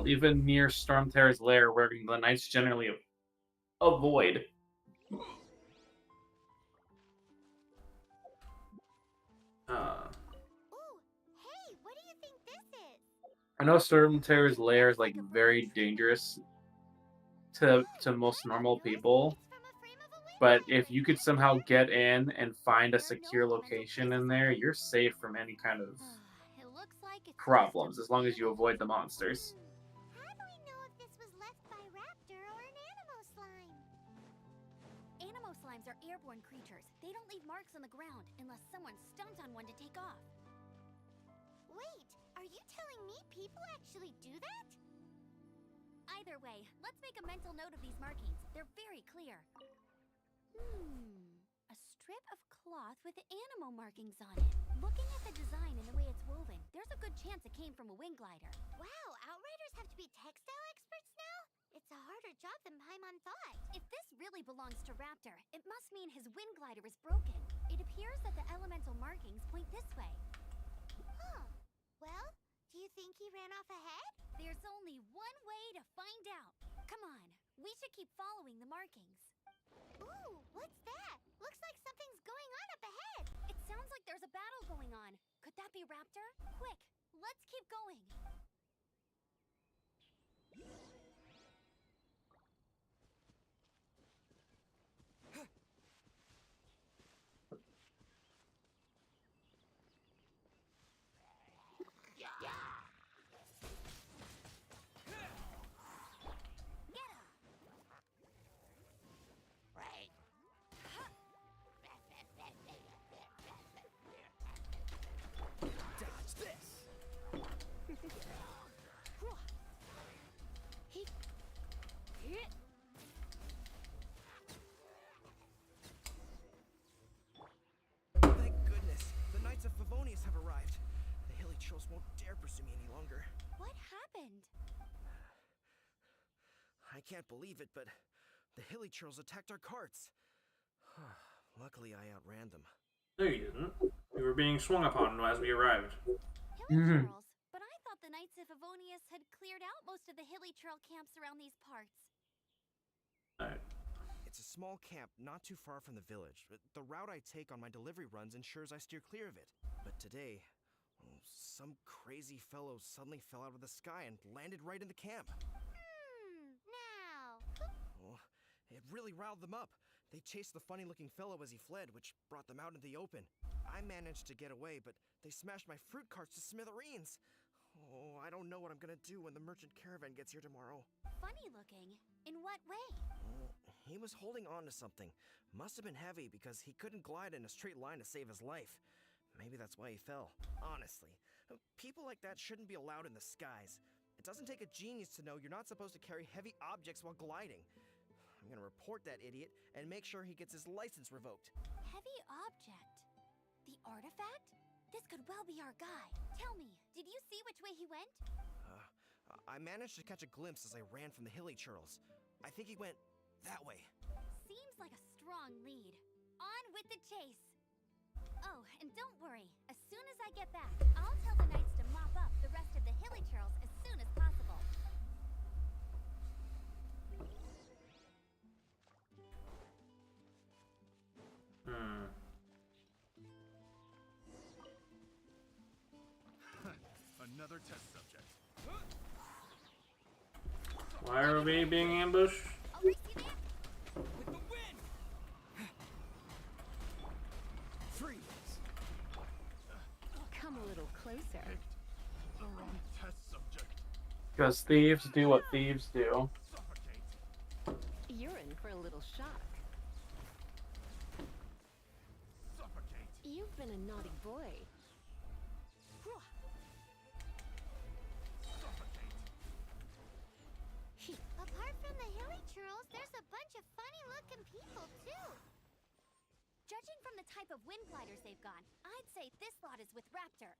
even near Stormterror's lair where the knights generally avoid. I know Stormterror's lair is like very dangerous to most normal people, but if you could somehow get in and find a secure location in there, you're safe from any kind of problems as long as you avoid the monsters. How do we know if this was left by raptor or an animo slime? Animo slimes are airborne creatures. They don't leave marks on the ground unless someone stomped on one to take off. Wait, are you telling me people actually do that? Either way, let's make a mental note of these markings. They're very clear. A strip of cloth with animo markings on it. Looking at the design and the way it's woven, there's a good chance it came from a wing glider. Wow, Outriders have to be textile experts now? It's a harder job than Paimon thought. If this really belongs to Raptor, it must mean his wind glider is broken. It appears that the elemental markings point this way. Huh. Well, do you think he ran off ahead? There's only one way to find out. Come on, we should keep following the markings. Ooh, what's that? Looks like something's going on up ahead. It sounds like there's a battle going on. Could that be Raptor? Quick, let's keep going. I can't believe it, but the hilly churls attacked our carts. Luckily, I outran them. No, you didn't. We were being swung upon as we arrived. Hilly churls? But I thought the Knights of Favonius had had cleared out most of the hilly trail camps around these parts. Alright. It's a small camp not too far from the village. The route I take on my delivery runs ensures I steer clear of it. But today, some crazy fellow suddenly fell out of the sky and landed right in the camp. Now. Oh, it really riled them up. They chased the funny-looking fellow as he fled, which brought them out in the open. I managed to get away, but they smashed my fruit carts to smithereens. Oh, I don't know what I'm gonna do when the merchant caravan gets here tomorrow. Funny looking? In what way? He was holding on to something. Must have been heavy because he couldn't glide in a straight line to save his life. Maybe that's why he fell. Honestly, people like that shouldn't be allowed in the skies. It doesn't take a genius to know you're not supposed to carry heavy objects while gliding. I'm gonna report that idiot and make sure he gets his license revoked. Heavy object? The artifact? This could well be our guy. Tell me, did you see which way he went? I managed to catch a glimpse as I ran from the hilly churls. I think he went that way. Seems like a strong lead. On with the chase. Oh, and don't worry. As soon as I get back, I'll tell the knights to mop up the rest of the hilly churls as soon as possible. Another test subject. Why are we being ambushed? I'll race you there. With the wind! Freeze! Come a little closer. The wrong test subject. Because thieves do what thieves do. Suffocate. You're in for a little shock. Suffocate. You've been a naughty boy. Apart from the hilly churls, there's a bunch of funny-looking people, too. Judging from the type of wind gliders they've gone, I'd say this lot is with Raptor.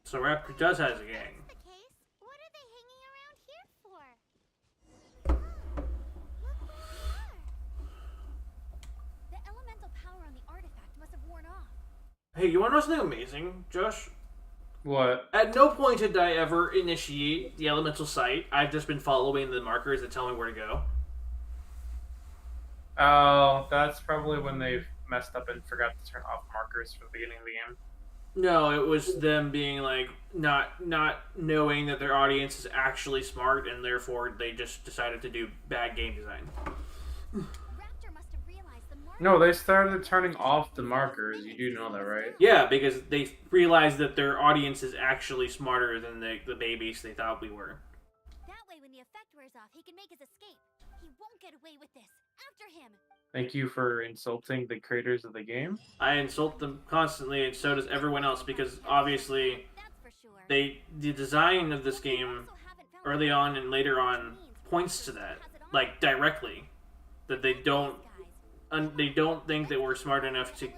So Raptor does has a gang. If that's the case, what are they hanging around here for? Look where we are. The elemental power on the artifact must have worn off. Hey, you want to know something amazing, Josh? What? At no point did I ever initiate the elemental sight. I've just been following the markers that tell me where to go. Oh, that's probably when they've messed up and forgot to turn off markers for the beginning of the game. No, it was them being like not knowing that their audience is actually smart, and therefore they just decided to do bad game design. Raptor must have realized the marker. No, they started turning off the markers. You do know that, right? Yeah, because they realized that their audience is actually smarter than the babies they thought we were. That way, when the effect wears off, he can make his escape. He won't get away with this. After him. Thank you for insulting the creators of the game. I insult them constantly, and so does everyone else, because obviously That's for sure. the design of this game early on and later on points to that, like directly, that they don't think that we're smart enough to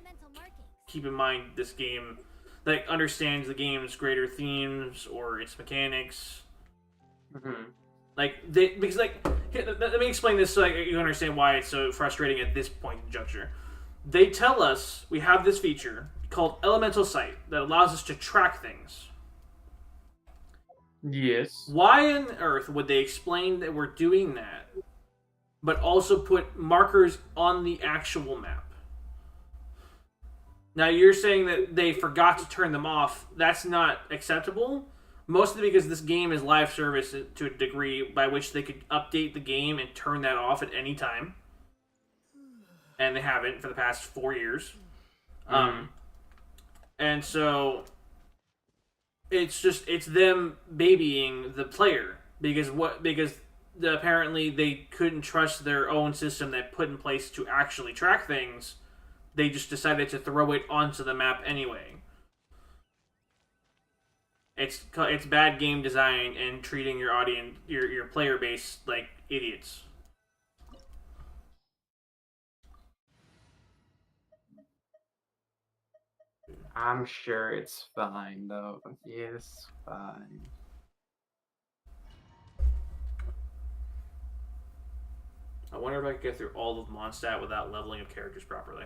keep in mind this game, like understands the game's greater themes or its mechanics. Mm-hmm. Because here, let me explain this so you understand why it's so frustrating at this point in juncture. They tell us we have this feature called Elemental Sight that allows us to track things. Yes. Why on earth would they explain that we're doing that, but also put markers on the actual map? Now, you're saying that they forgot to turn them off. That's not acceptable. Mostly because this game is live service to a degree by which they could update the game and turn that off at any time. And they haven't for the past 4 years. And so it's them babying the player because apparently they couldn't trust their own system that put in place to actually track things. They just decided to throw it onto the map anyway. It's bad game design and treating your audience, your player base, like idiots. I'm sure it's fine, though. Yes, fine. I wonder if I could get through all of Mondstadt without leveling up characters properly.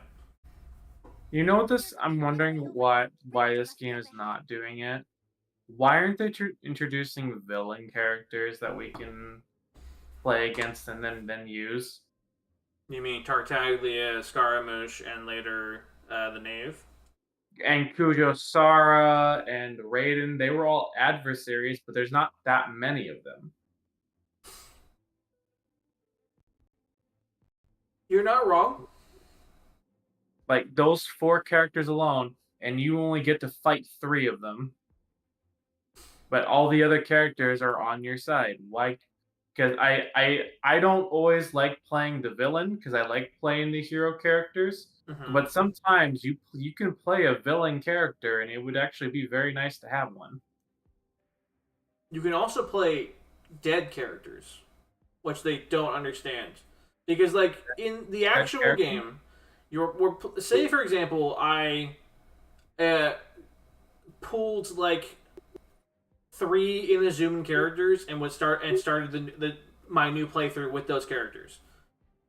You know what this? I'm wondering why this game is not doing it. Why aren't they introducing villain characters that we can play against and then use? You mean Tartaglia, Scaramouche, and later the Knave? And Kujo Sara and Raiden, they were all adversaries, but there's not that many of them. You're not wrong. Like, those 4 characters alone, and you only get to fight 3 of them. But all the other characters are on your side. Why? Because I don't always like playing the villain, because I like playing the hero characters. Mhm. But sometimes you can play a villain character, and it would actually be very nice to have one. You can also play dead characters, which they don't understand. Because, like, in the actual game, say, for example, I pulled, like, 3 Inazuma characters and started my new playthrough with those characters.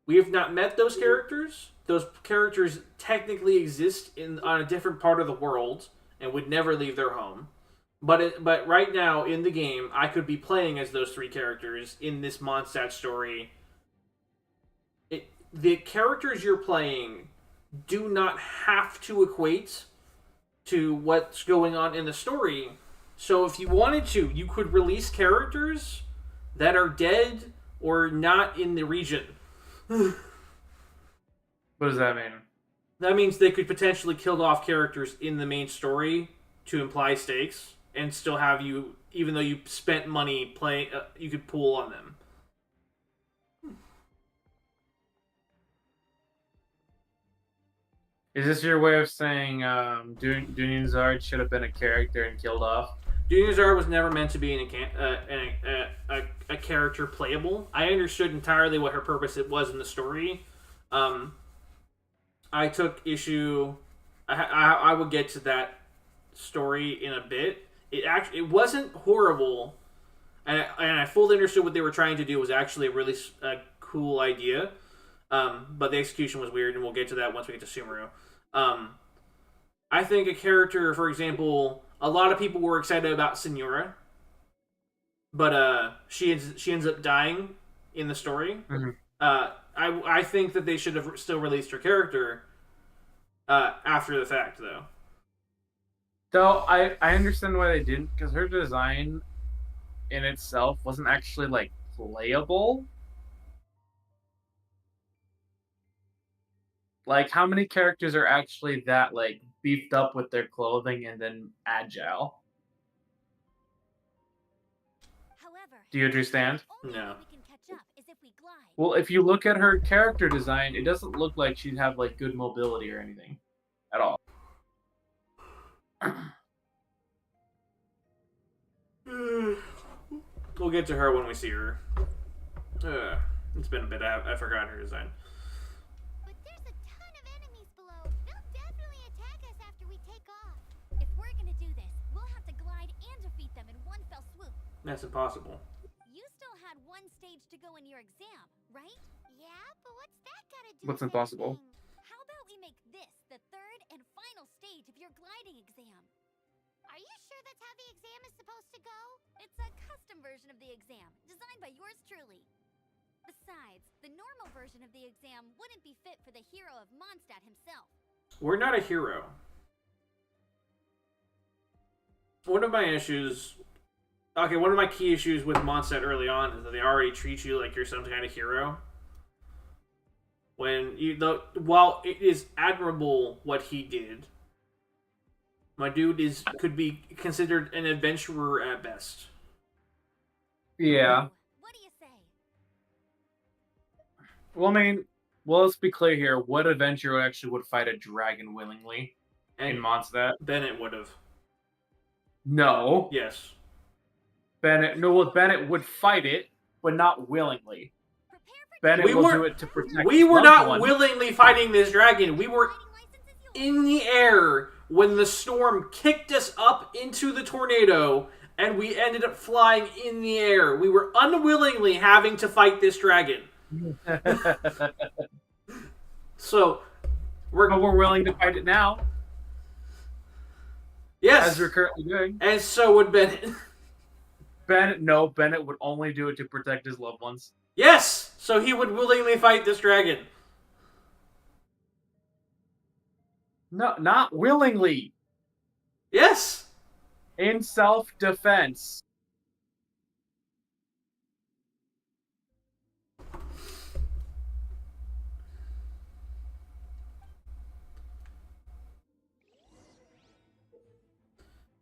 We have not met those characters. Those characters technically exist on a different part of the world and would never leave their home. But right now in the game, I could be playing as those 3 characters in this Mondstadt story. The characters you're playing do not have to equate to what's going on in the story. So if you wanted to, you could release characters that are dead or not in the region. What does that mean? That means they could potentially kill off characters in the main story to imply stakes and still have you, even though you spent money playing, you could pool on them. Is this your way of saying Dunyanzard should have been a character and killed off? Dunyanzard was never meant to be a character playable. I understood entirely what her purpose it was in the story. I took issue. I will get to that story in a bit. It wasn't horrible, and I fully understood what they were trying to do. It was actually a really cool idea, but the execution was weird, and we'll get to that once we get to Sumeru. I think a character, for example, a lot of people were excited about Senora, but she ends up dying in the story. Mm-hmm. I think that they should have still released her character after the fact, though. Though I understand why they didn't, because her design in itself wasn't actually like playable. Like, how many characters are actually that like beefed up with their clothing and then agile? However, Do you understand? the only No. way we can catch up is if we glide. Well, if you look at her character design, it doesn't look like she'd have like good mobility or anything at all. We'll get to her when we see her. It's been a bit. I forgot her design. But there's a ton of enemies below. They'll definitely attack us after we take off. If we're gonna do this, we'll have to glide and defeat them in one fell swoop. That's impossible. You still had one stage to go in your exam, right? Yeah, but what's that gotta do What's with impossible? anything? How about we make this the 3rd and final stage of your gliding exam? Are you sure that's how the exam is supposed to go? It's a custom version of the exam, designed by yours truly. Besides, the normal version of the exam wouldn't be fit for the hero of Mondstadt himself. We're not a hero. One of my key issues with Mondstadt early on is that they already treat you like you're some kind of hero. While it is admirable what he did, my dude could be considered an adventurer at best. Yeah. What do you say? Well, I mean, let's be clear here. What adventurer actually would fight a dragon willingly in Mondstadt? Bennett would have. No. Yes. Bennett would fight it, but not willingly. Bennett will do it to protect. We were loved not one. willingly fighting this dragon. We were in the air when the storm kicked us up into the tornado, and we ended up flying in the air. We were unwillingly having to fight this dragon. So, but we're willing to fight it now. Yes. as we're currently doing. And so would Bennett. Bennett would only do it to protect his loved ones. Yes! So he would willingly fight this dragon. No, not willingly. Yes! In self-defense.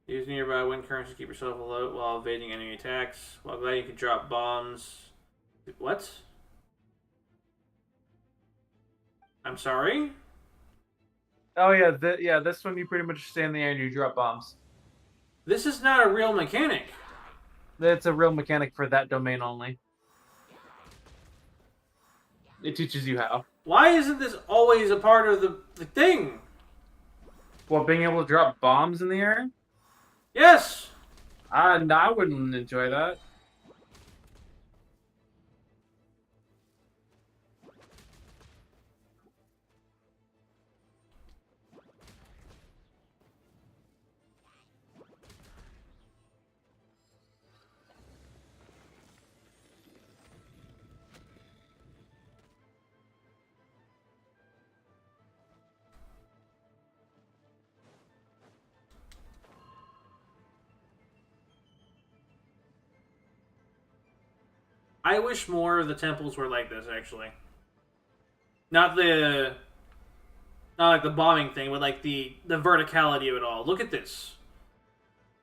Use nearby wind currents to keep yourself afloat while evading enemy attacks. While gliding, you can drop bombs. What? I'm sorry? Oh yeah, this one you pretty much stay in the air and you drop bombs. This is not a real mechanic. It's a real mechanic for that domain only. It teaches you how. Why isn't this always a part of the thing? Well, being able to drop bombs in the air? Yes! I wouldn't enjoy that. I wish more of the temples were like this, actually. Not the... Not like the bombing thing, but like the verticality of it all. Look at this.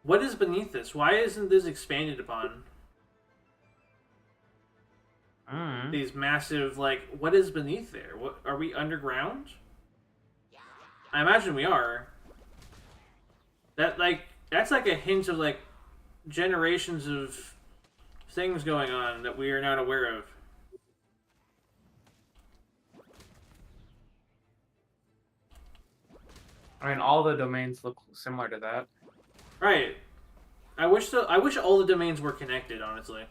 What is beneath this? Why isn't this expanded upon? These massive, like, what is beneath there? What are we underground? I imagine we are. That's like a hint of like generations of things going on that we are not aware of. I mean, all the domains look similar to that. Right. I wish all the domains were connected, honestly.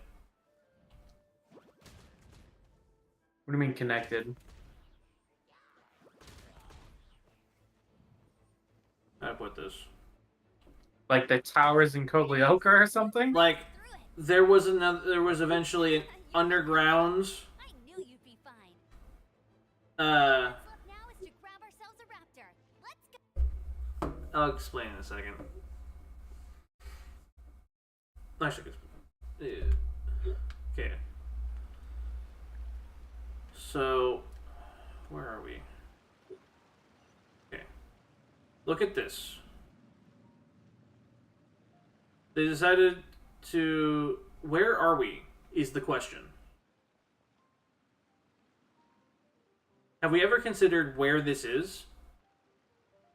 What do you mean connected? How to put this? Like the towers in Koglioka or something? Like there was eventually an underground. I knew you'd be fine. Uh, What's left now is to grab ourselves a raptor. Let's go. I'll explain in a second. I should explain. Okay. So, where are we? Okay. Look at this. They decided to... Where are we? Is the question. Have we ever considered where this is?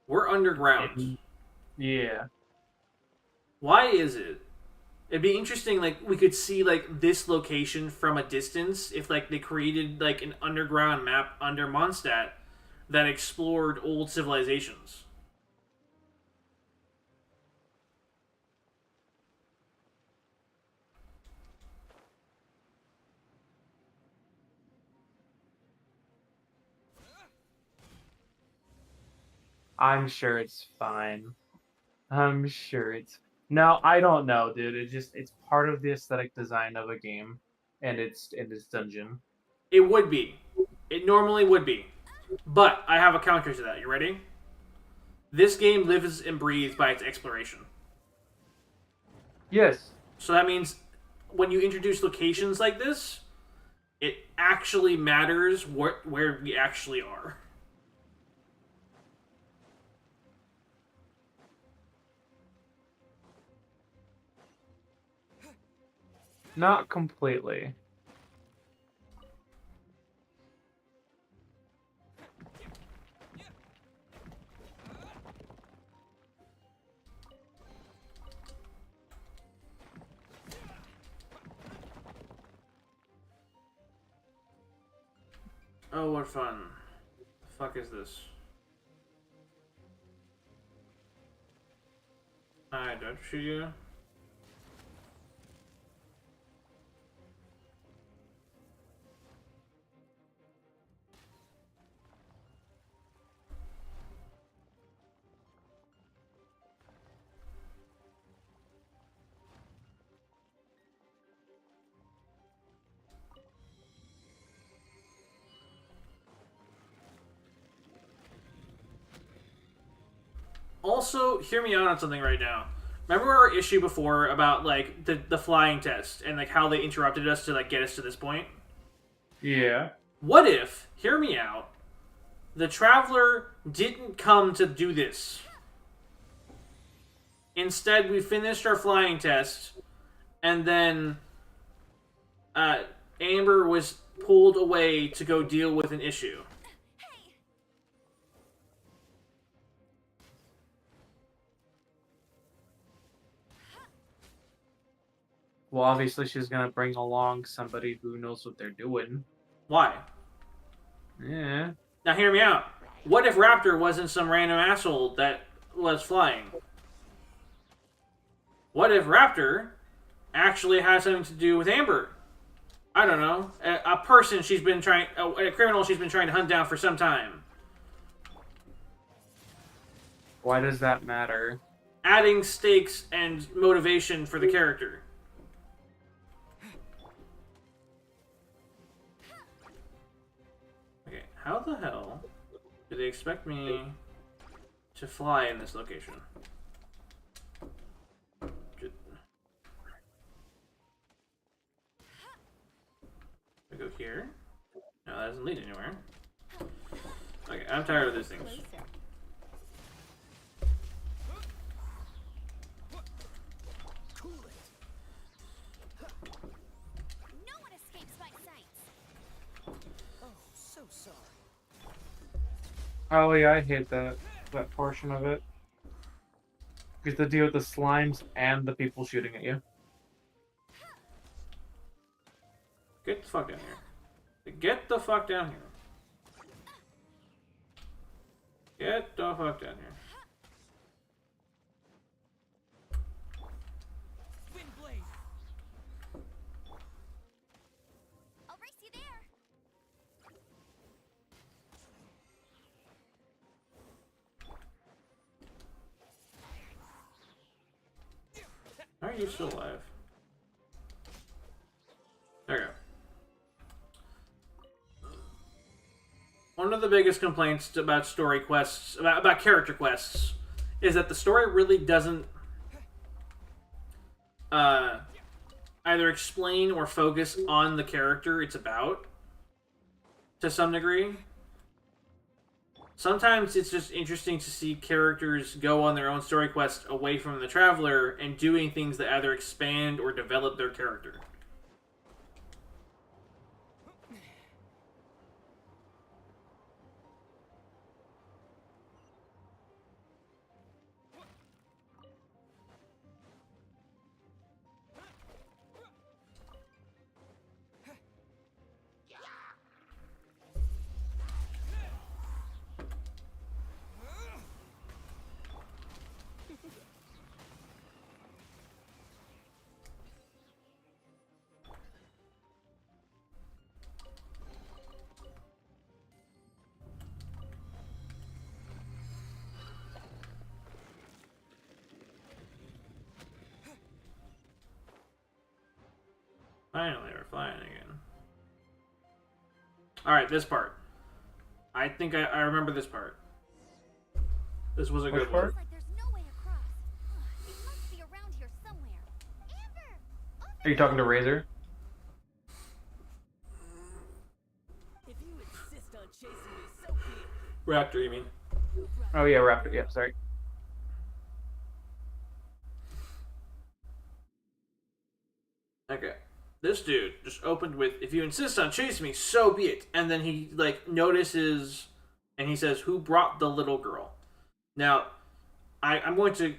We're underground. Yeah. Why is it? It'd be interesting, like, we could see, like, this location from a distance if, like, they created, like, an underground map under Mondstadt that explored old civilizations. I'm sure it's fine. I'm sure it's... No, I don't know, dude. It's part of the aesthetic design of a game, and it's dungeon. It would be. It normally would be. But I have a counter to that. You ready? This game lives and breathes by its exploration. Yes. So that means when you introduce locations like this, it actually matters where we actually are. Not completely. Oh, what fun. The fuck is this? Alright, do I have to shoot you? Also, hear me out on something right now. Remember our issue before about like the flying test and like how they interrupted us to like get us to this point? Yeah. What if, hear me out, the Traveler didn't come to do this? Instead, we finished our flying test, and then Amber was pulled away to go deal with an issue. Well, obviously she's gonna bring along somebody who knows what they're doing. Why? Yeah. Now, hear me out. What if Raptor wasn't some random asshole that was flying? What if Raptor actually has something to do with Amber? I don't know. A person she's been trying... A criminal she's been trying to hunt down for some time. Why does that matter? Adding stakes and motivation for the character. Okay, how the hell do they expect me to fly in this location? I go here. No, that doesn't lead anywhere. Okay, I'm tired of these things. No one escapes my sight. Oh, so sorry. Oh yeah, I hate that portion of it. You have to deal with the slimes and the people shooting at you. Get the fuck down here. Get the fuck down here. Get the fuck down here. Wind blade. I'll race you there. How are you still alive? There you go. One of the biggest complaints about story quests, about character quests, is that the story really doesn't either explain or focus on the character it's about to some degree. Sometimes it's just interesting to see characters go on their own story quest away from the Traveler and doing things that either expand or develop their character. Finally, we're flying again. Alright, this part. I think I remember this part. This was a Which good part? one. Like there's no way across. It must be around here somewhere. Amber! Are you talking to Razor? If you insist on chasing me, so be it. Raptor, you mean? Oh yeah, Raptor. Yeah, sorry. Okay. This dude just opened with, "If you insist on chasing me, so be it." And then he, like, notices, and he says, "Who brought the little girl?" Now, I'm going to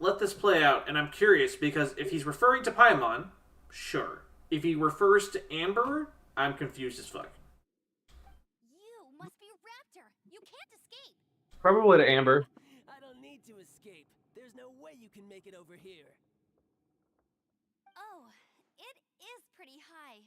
let this play out, and I'm curious, because if he's referring to Paimon, sure. If he refers to Amber, I'm confused as fuck. You must be Raptor. You can't escape. Probably to Amber. I don't need to escape. There's no way you can make it over here. Oh, it is pretty high.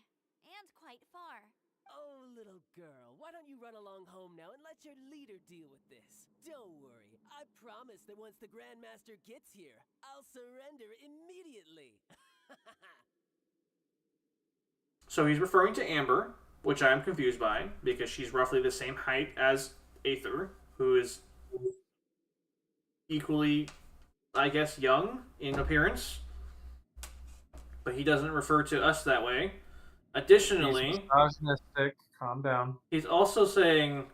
And quite far. Oh, little girl, why don't you run along home now and let your leader deal with this? Don't worry, I promise that once the Grandmaster gets here, I'll surrender immediately. So he's referring to Amber, which I'm confused by, because she's roughly the same height as Aether, who is equally, I guess, young in appearance. But he doesn't refer to us that way. Additionally, He's misogynistic. Calm down. he's also saying,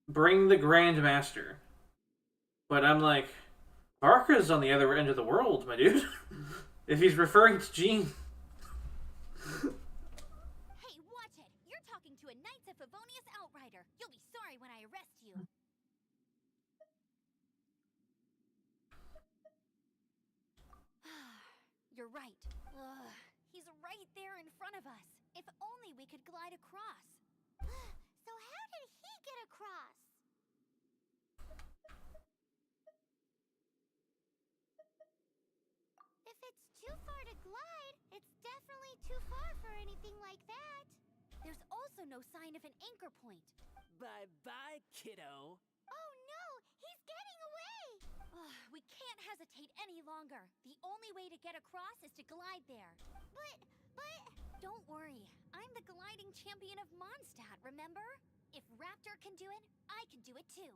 bring the Grandmaster. But I'm like, Barca's on the other end of the world, my dude. If he's referring to Jean. Hey, watch it! You're talking to a Knights of Favonius outrider. You'll be sorry when I arrest you. You're right. Ugh, he's right there in front of us. If only we could glide across. So how did he get across? If it's too far to glide, it's definitely too far for anything like that. There's also no sign of an anchor point. Bye-bye, kiddo. Oh no! He's getting away! We can't hesitate any longer. The only way to get across is to glide there. But... Don't worry. I'm the gliding champion of Mondstadt, remember? If Raptor can do it, I can do it too.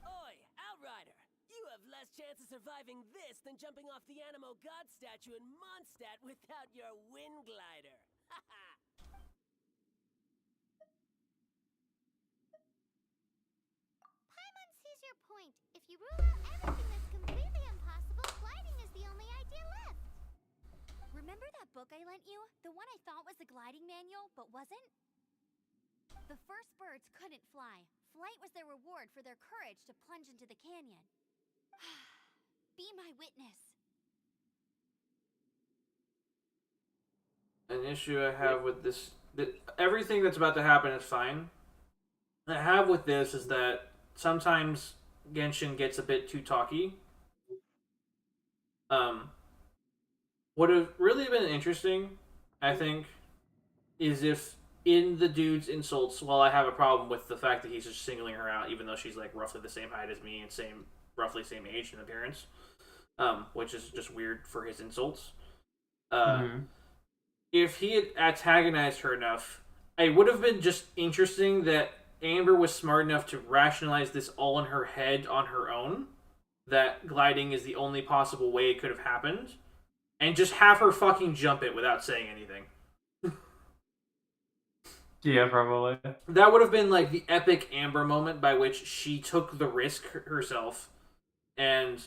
Oi, Outrider! You have less chance of surviving this than jumping off the Animo God statue in Mondstadt without your wind glider. Haha! Paimon sees your point. If you rule out everything that's completely impossible, gliding is the only idea left. Remember that book I lent you? The one I thought was the gliding manual, but wasn't? The first birds couldn't fly. Flight was their reward for their courage to plunge into the canyon. Be my witness. An issue I have with this... Everything that's about to happen is fine. I have with this is that sometimes Genshin gets a bit too talky. Would have really been interesting, I think, is if in the dude's insults, while I have a problem with the fact that he's just singling her out, even though she's like roughly the same height as me and roughly same age in appearance, which is just weird for his insults. If he had antagonized her enough, it would have been just interesting that Amber was smart enough to rationalize this all in her head on her own, that gliding is the only possible way it could have happened, and just have her fucking jump it without saying anything. Yeah, probably. That would have been like the epic Amber moment by which she took the risk herself, and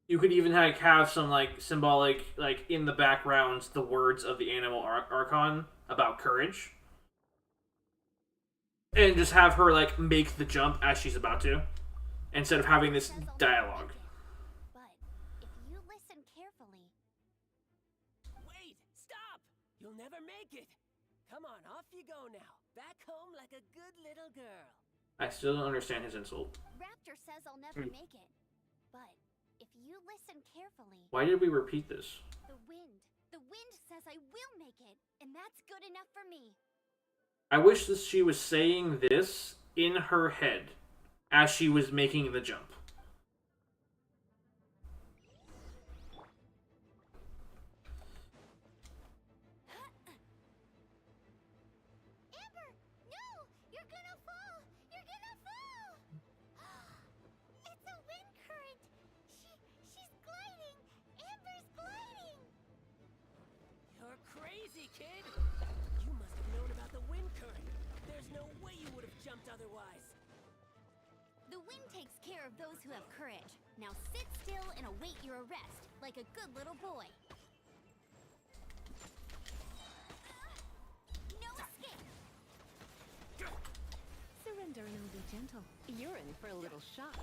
you could even have some like symbolic, like in the background, the words of the Animal Archon about courage, and just have her like make the jump as she's about to, instead of having this dialogue. But if you listen carefully... Wait! Stop! You'll never make it! Come on, off you go now. Back home like a good little girl. I still don't understand his insult. Raptor says I'll never make it. But if you listen carefully... Why did we repeat this? The wind says I will make it, and that's good enough for me. I wish that she was saying this in her head as she was making the jump. Amber, no! You're gonna fall! You're gonna fall! It's a wind current! She's gliding! Amber's gliding! You're crazy, kid! You must have known about the wind current. There's no way you would have jumped otherwise. The wind takes care of those who have courage. Now sit still and await your arrest, like a good little boy. No escape! Surrender and I'll be gentle. You're in for a little shock.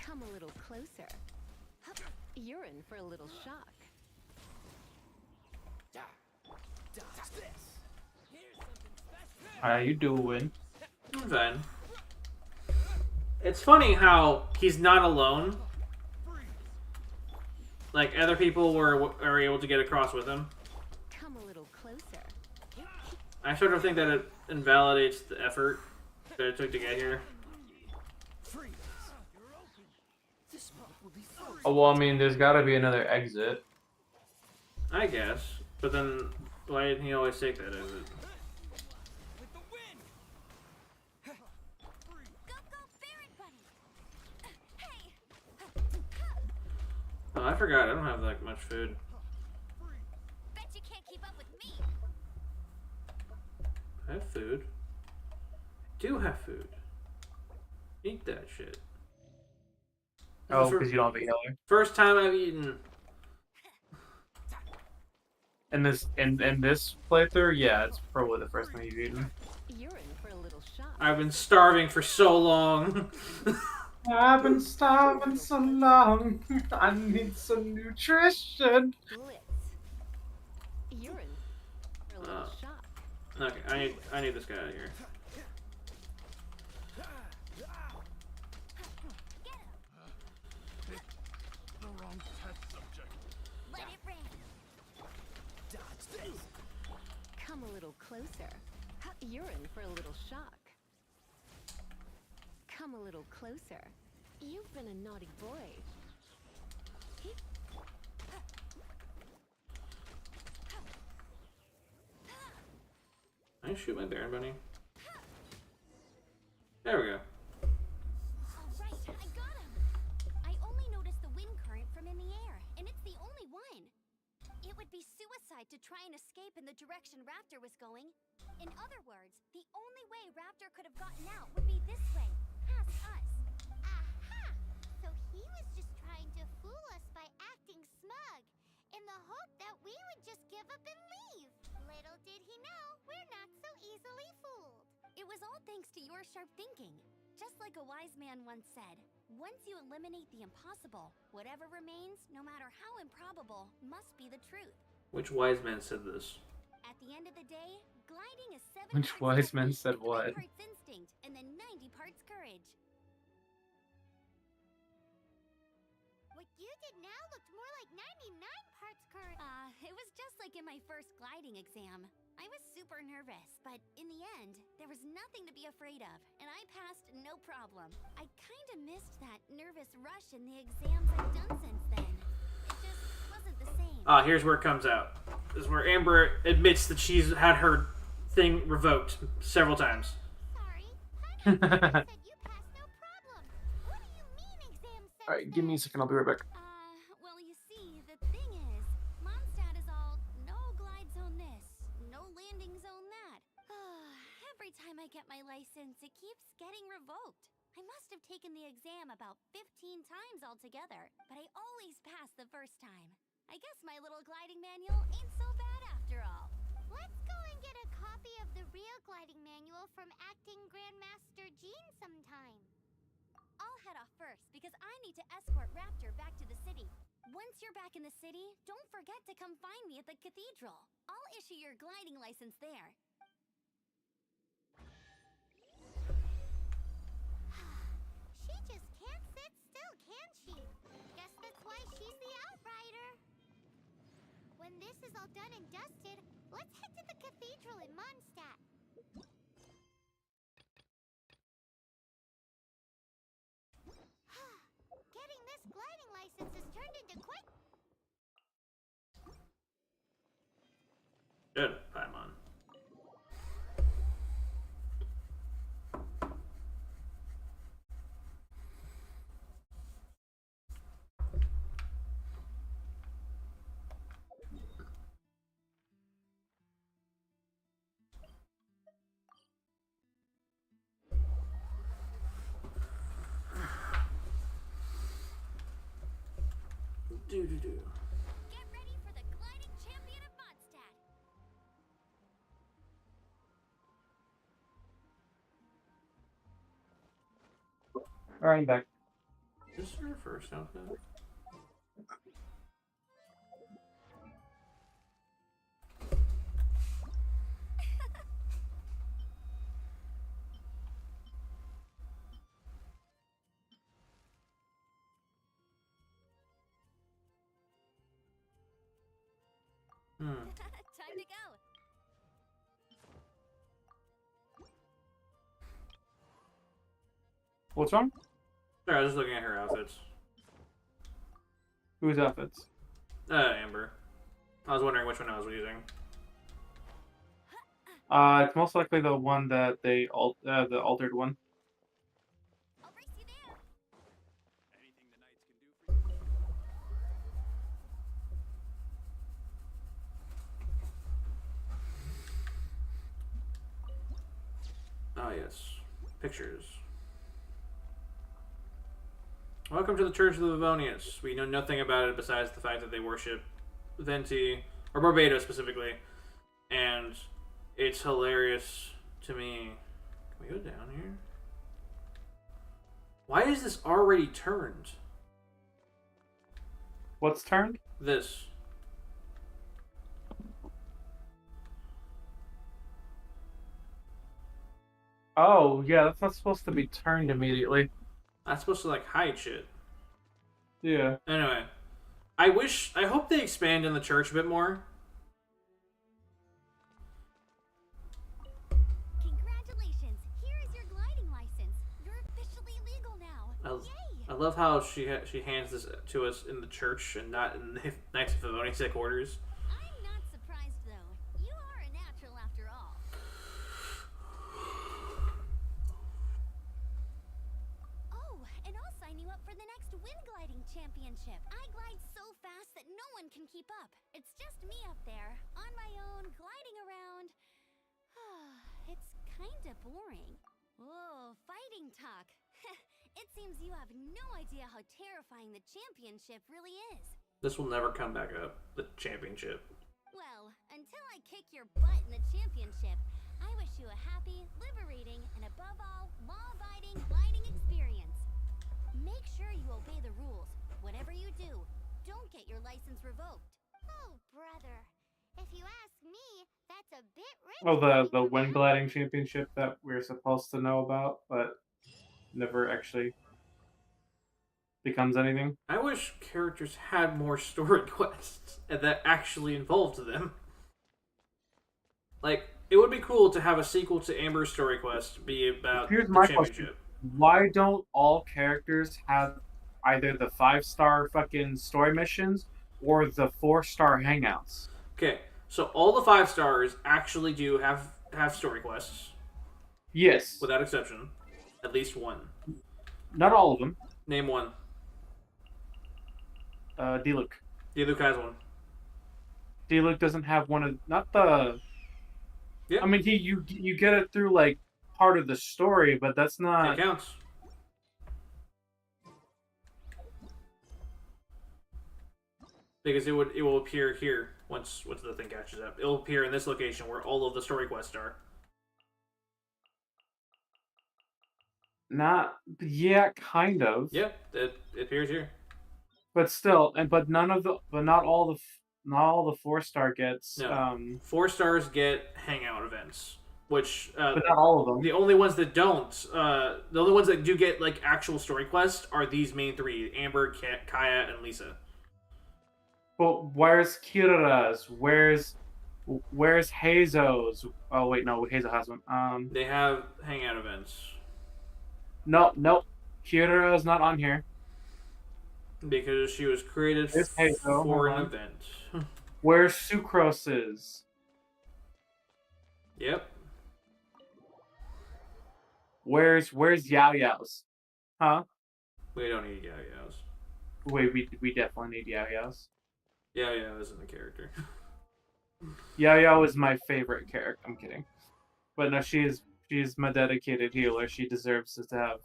Come a little closer. You're in for a little shock. How you doing? I'm fine. It's funny how he's not alone. Like, other people are able to get across with him. Come a little closer. I sort of think that it invalidates the effort that it took to get here. Oh, well, I mean, there's got to be another exit. I guess. But then, why didn't he always take that as it? With the wind! Go, go, Barrett Bunny! Hey! Oh, I forgot. I don't have that much food. Bet you can't keep up with me! I have food. I do have food. Eat that shit. Oh, because you don't have a healer. First time I've eaten. In this playthrough, yeah, it's probably the first time you've eaten. You're in for a little shock. I've been starving for so long. I've been starving so long. I need some nutrition. Blitz. You're in for a little shock. Okay, I need this guy out of here. The wrong test subject. Let it rain! Dodge this. Come a little closer. You're in for a little shock. Come a little closer. You've been a naughty boy. Can I shoot my Baron Bunny? There we go. Alright, I got him! I only noticed the wind current from in the air, and it's the only one. It would be suicide to try and escape in the direction Raptor was going. In other words, the only way Raptor could have gotten out would be this way, past us. Aha! So he was just trying to fool us by acting smug, in the hope that we would just give up and leave. Little did he know, we're not so easily fooled. It was all thanks to your sharp thinking. Just like a wise man once said, once you eliminate the impossible, whatever remains, no matter how improbable, must be the truth. Which wise man said this? At the end of the day, gliding is 7 Which parts wise man technique, said 3 what? parts instinct, and then 90 parts courage. What you did now looked more like 99 parts courage. It was just like in my first gliding exam. I was super nervous, but in the end, there was nothing to be afraid of, and I passed no problem. I kinda missed that nervous rush in the exams I've done since then. It just wasn't the same. Ah, here's where it comes out. This is where Amber admits that she's had her thing revoked several times. Sorry, Pineapple said you passed no problem. What do you mean exams since Alright, give me a then? second, I'll be right back. Well, you see, the thing is, Mondstadt is all no glide zone this, no landing zone that. Every time I get my license, it keeps getting revoked. I must have taken the exam about 15 times altogether, but I always pass the first time. I guess my little gliding manual ain't so bad after all. Let's go and get a copy of the real gliding manual from Acting Grandmaster Jean sometime. I'll head off first because I need to escort Raptor back to the city. Once you're back in the city, don't forget to come find me at the cathedral. I'll issue your gliding license there. She just can't sit still, can she? Guess that's why she's the Outrider. When this is all done and dusted, let's head to the cathedral in Mondstadt. Getting this gliding license has turned into quite... Good, Paimon. Do. Get ready for the gliding champion of Mondstadt. Alright, I'm back. This is her first outfit. Time to go. What's wrong? Sorry, I was just looking at her outfits. Whose outfits? Amber. I was wondering which one I was using. It's most likely the one that the altered one. I'll brace you there. Anything the knights can do for you? Ah, yes. Pictures. Welcome to the Church of the Livonians. We know nothing about it besides the fact that they worship Venti, or Barbados specifically, and it's hilarious to me. Can we go down here? Why is this already turned? What's turned? This. Oh, yeah, that's not supposed to be turned immediately. That's supposed to, like, hide shit. Yeah. Anyway. I hope they expand in the church a bit more. Congratulations! Here is your gliding license. You're officially legal now. Yay! I love how she hands this to us in the church and not in the Knights of Livonia's headquarters. I'm not surprised though. You are a natural after all. Oh, and I'll sign you up for the next wind gliding championship. I glide so fast that no one can keep up. It's just me up there, on my own, gliding around. It's kinda boring. Whoa, fighting talk. It seems you have no idea how terrifying the championship really is. This will never come back up, the championship. Well, until I kick your butt in the championship, I wish you a happy, liberating, and above all, law-abiding gliding experience. Make sure you obey the rules. Whatever you do, don't get your license revoked. Oh, brother. If you ask me, that's a bit rich. Oh, the wind gliding championship that we're supposed to know about, but never actually becomes anything. I wish characters had more story quests that actually involved them. Like, it would be cool to have a sequel to Amber's story quest be about Here's the my championship. question. Why don't all characters have either the 5-star fucking story missions or the 4-star hangouts? Okay, so all the 5 stars actually do have story quests. Yes. Without exception. At least one. Not all of them. Name one. D-Luke. D-Luke has one. D-Luke doesn't have one of... Not the... Yeah. I mean, you get it through, like, part of the story, but that's not... It counts. Because it will appear here once the thing catches up. It'll appear in this location where all of the story quests are. Not... Yeah, kind of. Yep, it appears here. But still, but not all the 4-star gets. No. 4 stars get hangout events, which but not all of them. The only ones that don't, the only ones that do get like actual story quests are these main 3: Amber, Kaya, and Lisa. But where's Kirira's? Where's Hazo's? Oh wait, no, Hazo has one. They have hangout events. Nope. Kirira's not on here. Because she was created for an event. Where's Sucrose's? Yep. Where's Yao Yao's? Huh? We don't need Yao Yao's. Wait, we definitely need Yao Yao's. Yao Yao isn't the character. Yao Yao is my favorite character. I'm kidding. But no, she's my dedicated healer. She deserves to have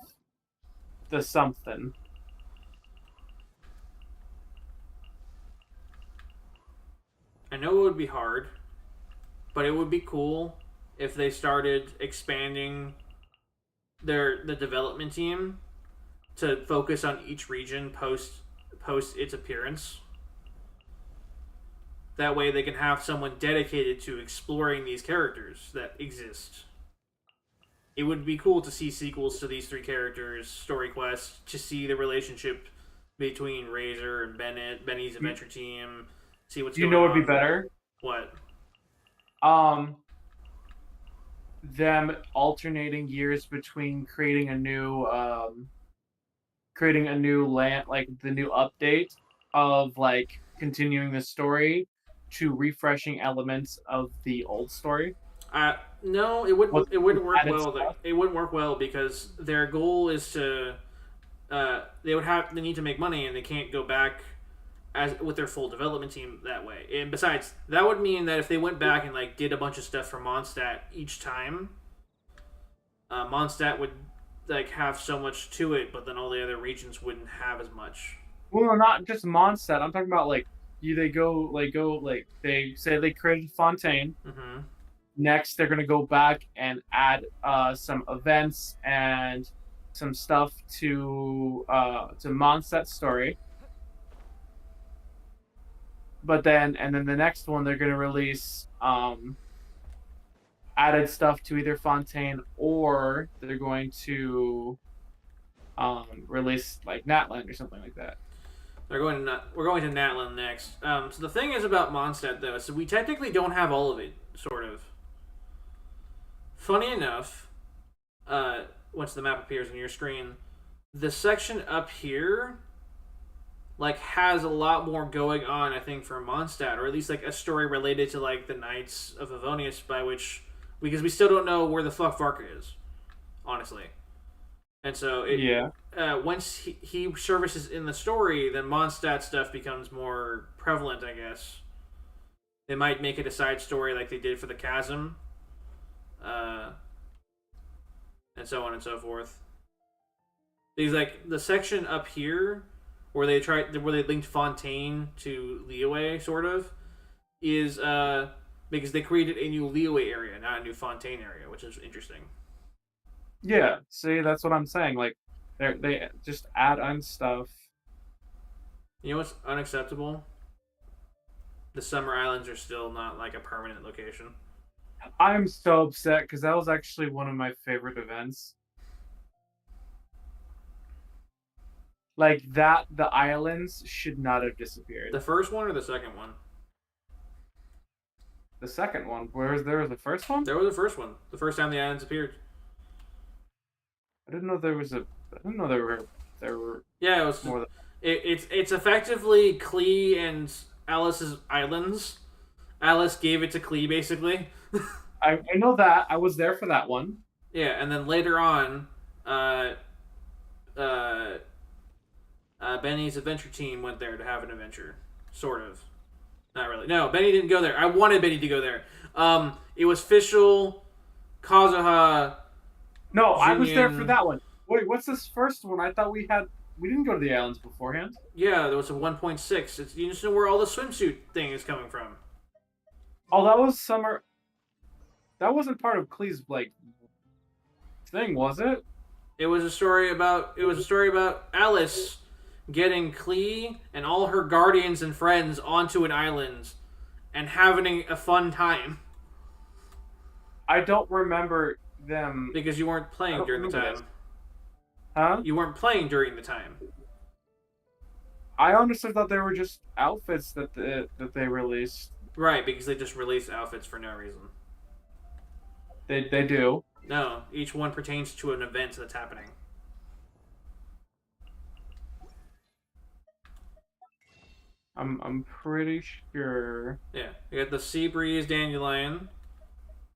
the something. I know it would be hard, but it would be cool if they started expanding the development team to focus on each region post its appearance. That way they can have someone dedicated to exploring these characters that exist. It would be cool to see sequels to these 3 characters, story quests, to see the relationship between Razor and Bennett, Benny's adventure team. See what's going on. You know what would be better? What? Them alternating years between creating a new land, like the new update of like continuing the story, to refreshing elements of the old story. No, it wouldn't. With It wouldn't work added well. stuff? It wouldn't work well because their goal is to. They need to make money, and they can't go back as with their full development team that way. And besides, that would mean that if they went back and like did a bunch of stuff for Mondstadt each time, Mondstadt would like have so much to it, but then all the other regions wouldn't have as much. Well, not just Mondstadt. I'm talking about like they they say they created Fontaine. Mm-hmm. Next, they're gonna go back and add some events and some stuff to Mondstadt's story. But then the next one they're gonna release added stuff to either Fontaine, or they're going to release like Natland or something like that. We're going to Natland next. So the thing is about Mondstadt though, so we technically don't have all of it, sort of. Funny enough, once the map appears on your screen, the section up here like has a lot more going on, I think, for Mondstadt, or at least like a story related to like the Knights of Avonius, because we still don't know where the fuck Varka is, honestly. And so once he services in the story, then Mondstadt stuff becomes more prevalent, I guess. They might make it a side story like they did for the Chasm, and so on and so forth. Because like the section up here where they linked Fontaine to Liyue, sort of, is because they created a new Liyue area, not a new Fontaine area, which is interesting. Yeah, see, that's what I'm saying. Like, they just add on stuff. You know what's unacceptable? The Summer Islands are still not like a permanent location. I'm so upset because that was actually one of my favorite events. Like that, the islands should not have disappeared. The first one or the second one? The second one. There was the first one? There was the first one. The first time the islands appeared. I didn't know there was a. I didn't know there were. Yeah, it was more. It's effectively Klee and Alice's islands. Alice gave it to Klee, basically. I know that. I was there for that one. Yeah, and then later on, Benny's adventure team went there to have an adventure, sort of. Not really. No, Benny didn't go there. I wanted Benny to go there. It was Fischl, Kazuha. No, Junior. I was there for that one. Wait, what's this first one? I thought we didn't go to the islands beforehand. Yeah, there was a 1.6. You just know where all the swimsuit thing is coming from. Oh, that was summer. That wasn't part of Klee's like thing, was it? It was a story about Alice getting Klee and all her guardians and friends onto an island and having a fun time. I don't remember them because you weren't playing during the time. This. Huh? You weren't playing during the time. I honestly thought they were just outfits that they released. Right, because they just released outfits for no reason. They do. No, each one pertains to an event that's happening. I'm pretty sure. Yeah, you got the Sea Breeze Dandelion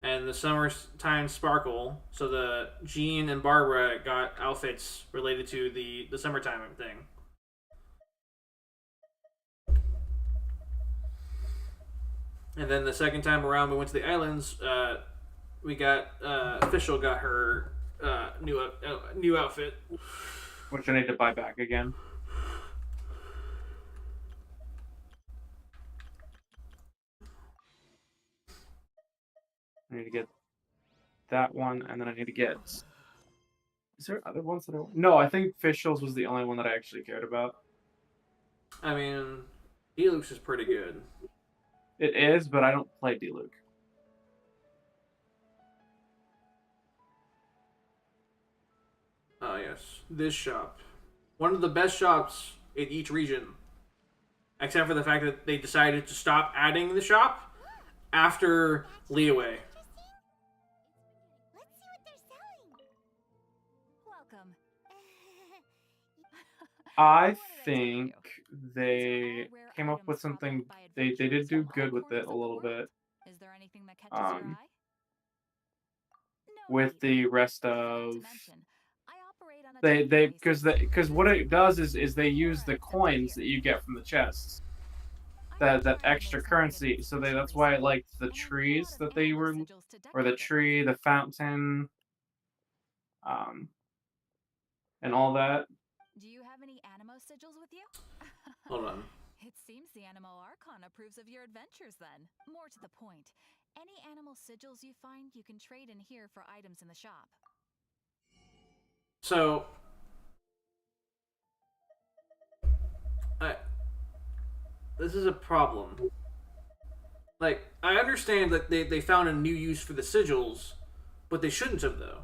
and the Summertime Sparkle. So the Jean and Barbara got outfits related to the summertime thing. And then the second time around, we went to the islands. We got Fischl got her new outfit, which I need to buy back again. I need to get that one, and then I need to get. Is there other ones that I? No, I think Fischl's was the only one that I actually cared about. I mean, Diluc's is pretty good. It is, but I don't play Diluc. Oh yes, this shop, one of the best shops in each region, except for the fact that they decided to stop adding the shop after Liyue. I think they came up with something. They did do good with it a little bit. Is there anything that catches your eye? With the rest of they because what it does is they use the coins that you get from the chests, that extra currency. So that's why I liked the trees that they were, or the tree, the fountain, um, and all that. Do you have any Animo sigils with you? Hold on. It seems the Animo Archon approves of your adventures then. More to the point, any animal sigils you find, you can trade in here for items in the shop. So, this is a problem. Like, I understand that they found a new use for the sigils, but they shouldn't have, though.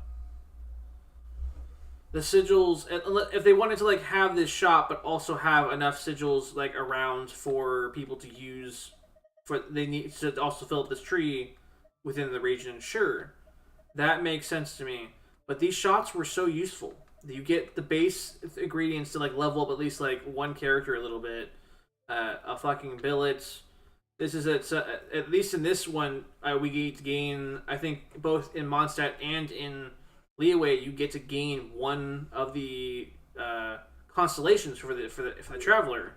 The sigils, if they wanted to like have this shop, but also have enough sigils like around for people to use, for they need to also fill up this tree within the region. Sure, that makes sense to me. But these shops were so useful. You get the base ingredients to like level up at least like one character a little bit. A fucking billet. This is at least in this one we get to gain. I think both in Mondstadt and in Leeway, you get to gain one of the constellations for the traveler.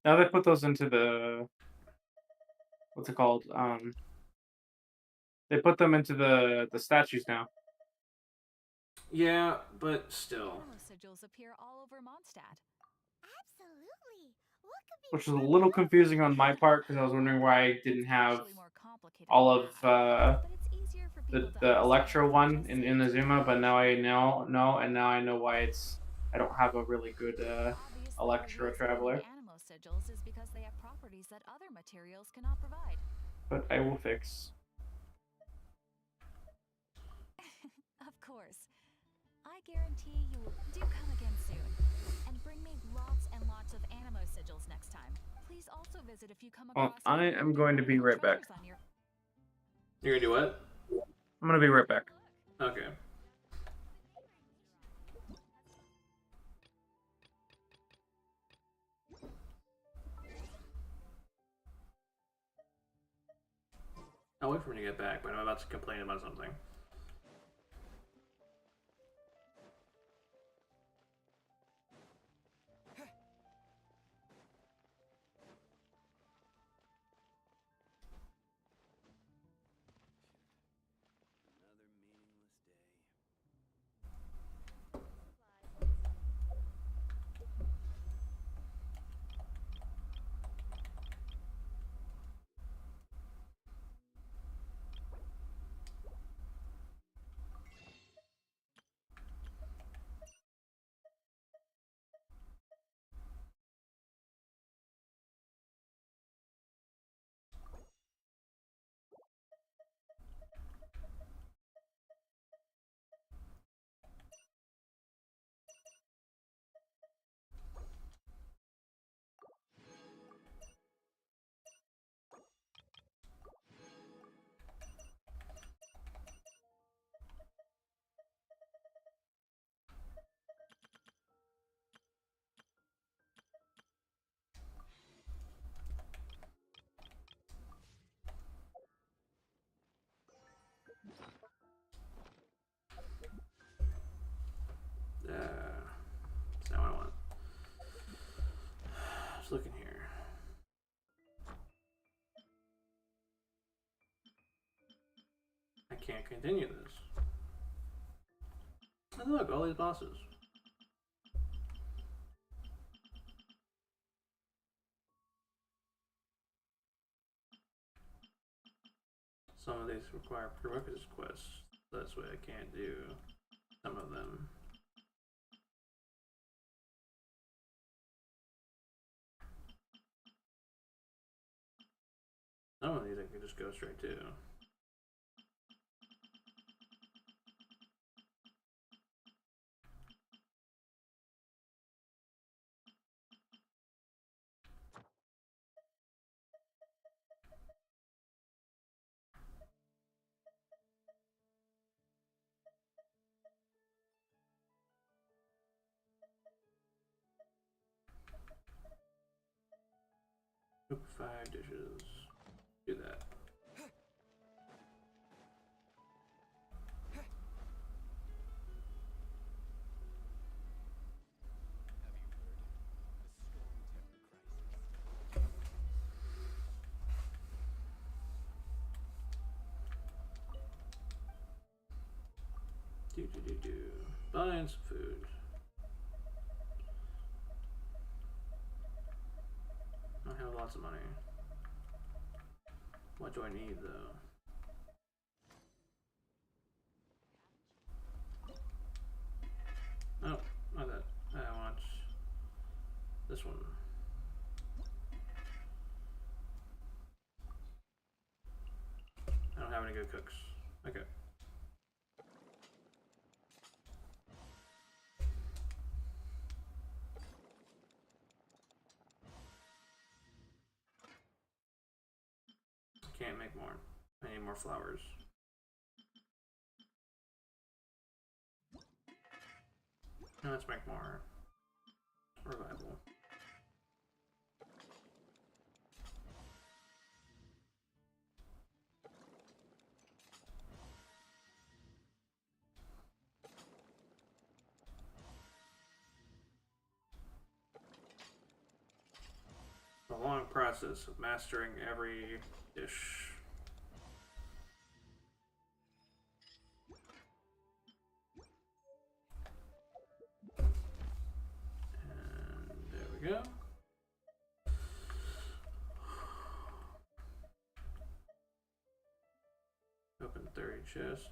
Now they put those into the what's it called? They put them into the statues now. Yeah, but still. Sigils appear all over Mondstadt. Absolutely. What could be Which was a little confusing on my part because I was wondering why I didn't have all of the Electro one in Inazuma, but now I know, and now I know why I don't have a really good Electro Traveler. Animo sigils is because they have properties that other materials cannot provide. But I will fix. Of course. I guarantee you will do come again soon. And bring me lots and lots of Animo sigils next time. Please also visit if you come across. Well, I am going to be right back. You're gonna do what? I'm gonna be right back. Okay. I'll wait for him to get back, but I'm about to complain about something. That's not what I want. Just looking here. I can't continue this. And look, all these bosses. Some of these require prerequisite quests. That's why I can't do some of them. Some of these I can just go straight to. Buying some food. I have lots of money. What do I need though? Oh, not that. I want this one. I don't have any good cooks. Okay. Can't make more. I need more flowers. Now let's make more revival. A long process of mastering every dish. And there we go. Open 30 chests.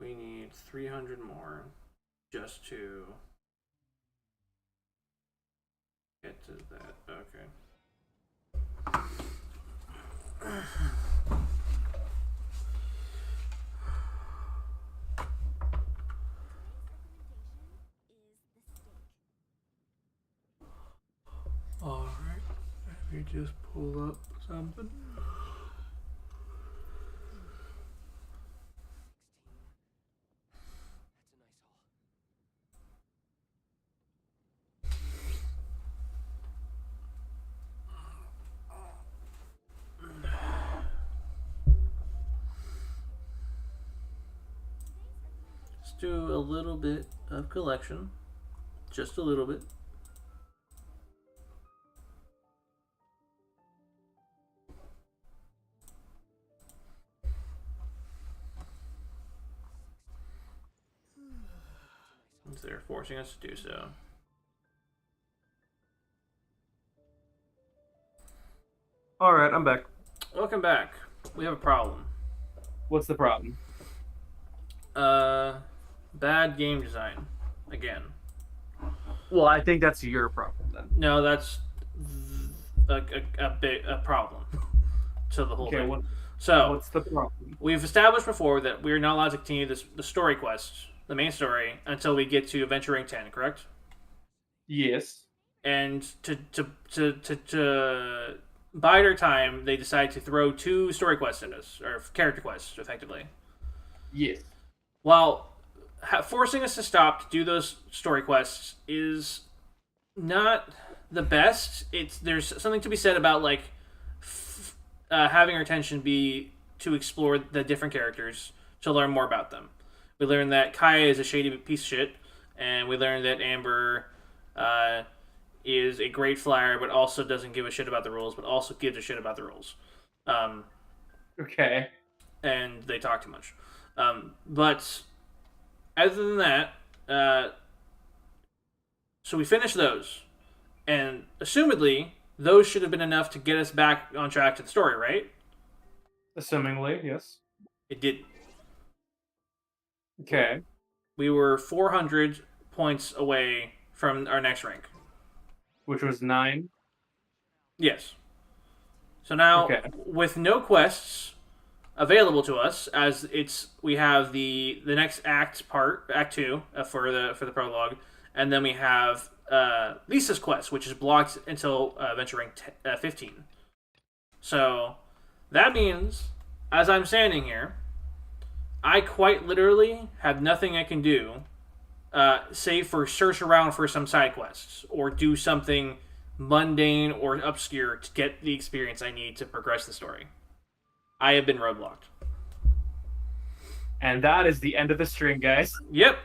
We need 300 more just to get to that. Okay. Alright, let me just pull up something. Let's do a little bit of collection. Just a little bit. They're forcing us to do so. Alright, I'm back. Welcome back. We have a problem. What's the problem? Bad game design. Again. Well, I think that's your problem then. No, that's a problem to the whole thing. What's the problem? We've established before that we're not allowed to continue the story quest, the main story, until we get to Adventure Ring 10, correct? Yes. And to bide our time, they decide to throw 2 story quests at us, or character quests, effectively. Yes. While forcing us to stop to do those story quests is not the best. There's something to be said about like having our attention be to explore the different characters to learn more about them. We learned that Kaya is a shady piece of shit, and we learned that Amber is a great flyer, but also doesn't give a shit about the rules, but also gives a shit about the rules. Okay. And they talk too much. But other than that, so we finished those, and assumedly those should have been enough to get us back on track to the story, right? Assumingly, yes. It didn't. Okay. We were 400 points away from our next rank. Which was 9? Yes. So now, okay. With no quests available to us, as we have the next act 2 for the prologue, and then we have Lisa's quest, which is blocked until Adventure Ring 15. So that means, as I'm standing here, I quite literally have nothing I can do, save for search around for some side quests or do something mundane or obscure to get the experience I need to progress the story. I have been roadblocked. And that is the end of the string, guys. Yep.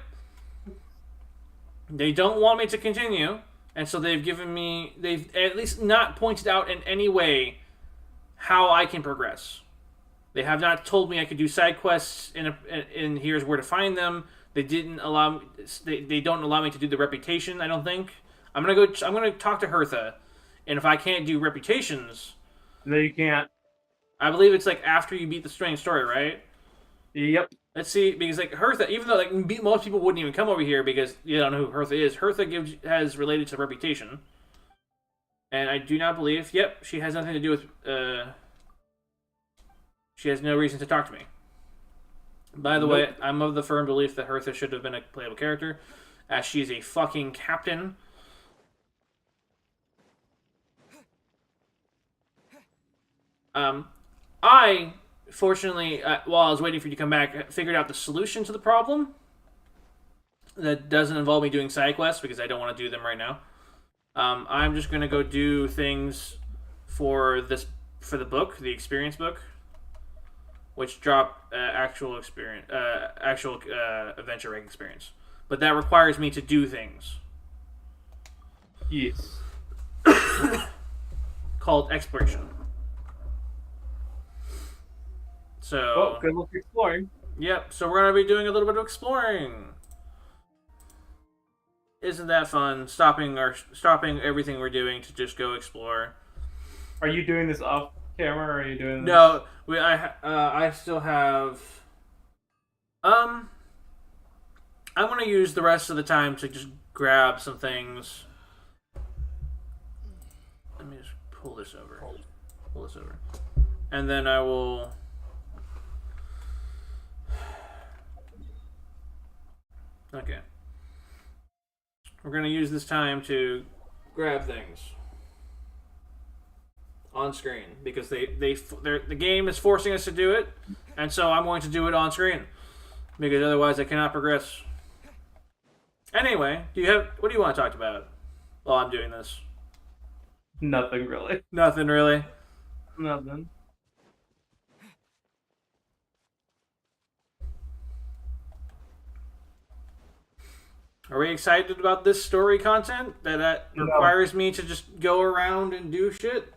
They don't want me to continue And so they've at least not pointed out in any way how I can progress. They have not told me I could do side quests in here's where to find them. They didn't allow me, they don't allow me to do the reputation, I don't think. I'm going to talk to Hertha, and if I can't do reputations, No, you can't. I believe it's like after you beat the strange story, right? Yep. Let's see, because like Hertha, even though like most people wouldn't even come over here because you don't know who Hertha is. Hertha has related to reputation, and I do not believe. Yep, she has nothing to do with. She has no reason to talk to me. By the way, I'm of the firm belief that Hertha should have been a playable character, as she is a fucking captain. I fortunately, while I was waiting for you to come back, figured out the solution to the problem. That doesn't involve me doing side quests because I don't want to do them right now. I'm just gonna go do things for the book, the experience book, which drop actual adventure rank experience. But that requires me to do things. Yes. Called exploration. So. Well, good luck exploring. Yep. So we're gonna be doing a little bit of exploring. Isn't that fun? Stopping everything we're doing to just go explore. Are you doing this off camera, or are you doing this? No, I still have. I'm gonna use the rest of the time to just grab some things. Let me just pull this over. And then I will. Okay. We're going to use this time to grab things on screen because the game is forcing us to do it, and so I'm going to do it on screen because otherwise I cannot progress. Anyway, what do you want to talk about while I'm doing this? Nothing really. Nothing really. Nothing. Are we excited about this story content that requires me to just go around and do shit?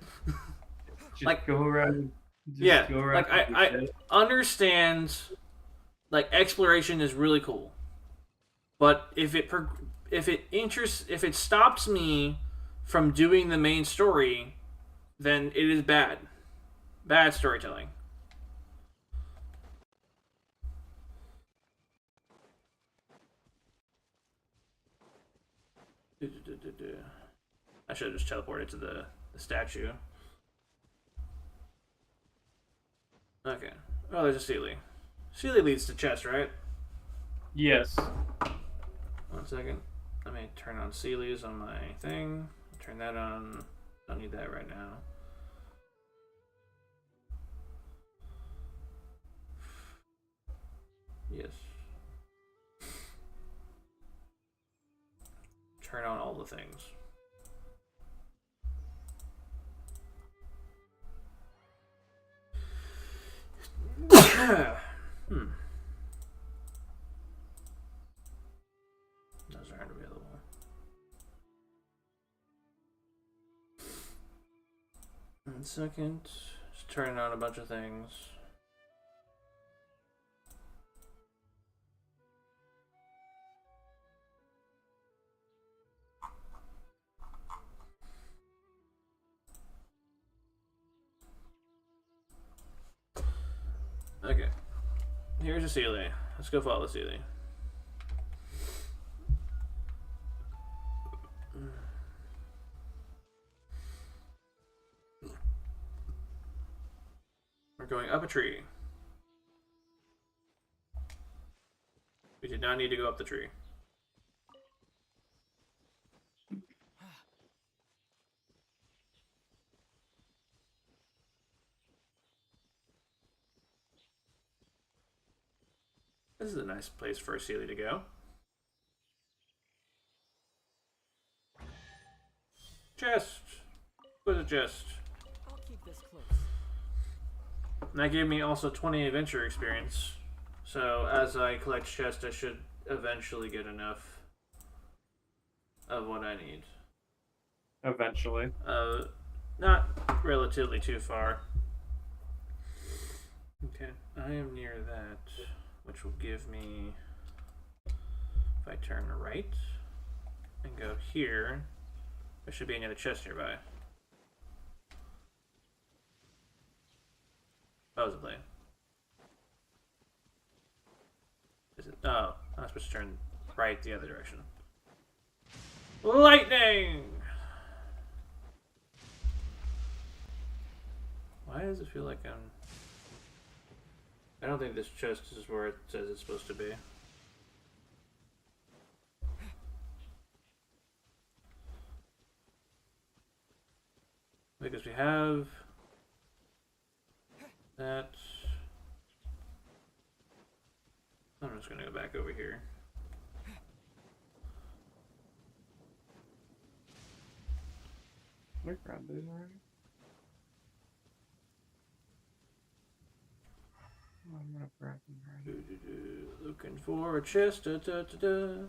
Just go around. Go around. Like I understand. Like exploration is really cool, but if it stops me from doing the main story, then it is bad. Bad storytelling. I should have just teleported to the statue. Okay. Oh, there's a Sealy. Sealy leads to chest, right? Yes. 1 second. Let me turn on Sealy's on my thing. Turn that on. Don't need that right now. Yes. Turn on all the things. Those aren't available. One second. Just turn on a bunch of things. Okay. Here's a Sealy. Let's go follow the Sealy. We're going up a tree. We did not need to go up the tree. This is a nice place for a Sealy to go. Chest. Where's a chest? I'll keep this close. And that gave me also 20 adventure experience. So as I collect chests, I should eventually get enough of what I need. Eventually. Not relatively too far. Okay, I am near that, which will give me, if I turn right and go here, there should be another chest nearby. Supposedly. Is it? Oh, I'm supposed to turn right the other direction. Lightning! Why does it feel like I'm... I don't think this chest is where it says it's supposed to be. Because we have that. I'm just gonna go back over here. Can we grab these already? I'm gonna grab them already. Looking for a chest. Da, da, da, da.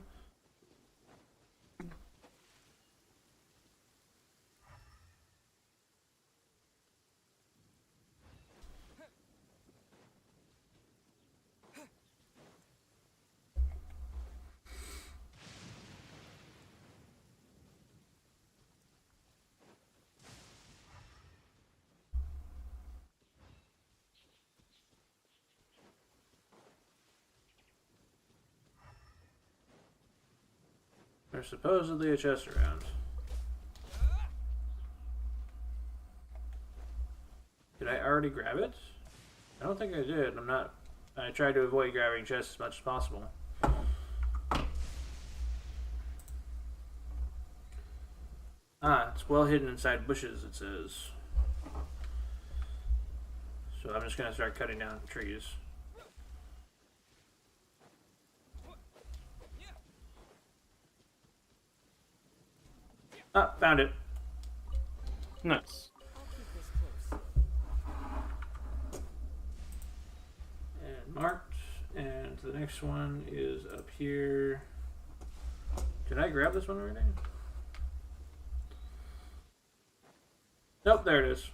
There's supposedly a chest around. Did I already grab it? I don't think I did. I tried to avoid grabbing chests as much as possible. Ah, it's well hidden inside bushes, it says. So I'm just gonna start cutting down trees. Ah, found it. Nice. I'll keep this close. And marked. And the next one is up here. Did I grab this one already? Nope, there it is.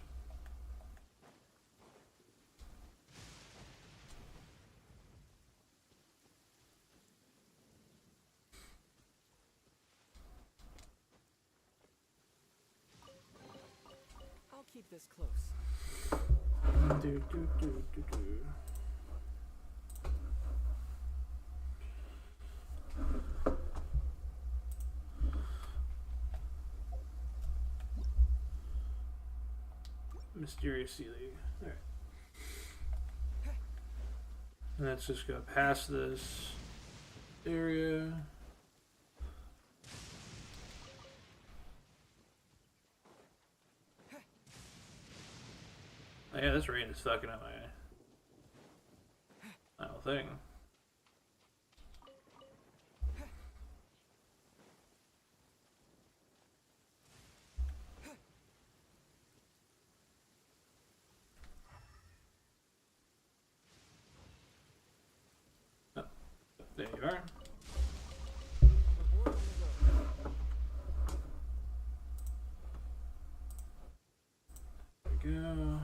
I'll keep this close. Do, do, do, do, do. Mysterious ceiling. Alright. Let's just go past this area. Oh yeah, this rain is fucking up my whole thing. Oh, there you are. There we go.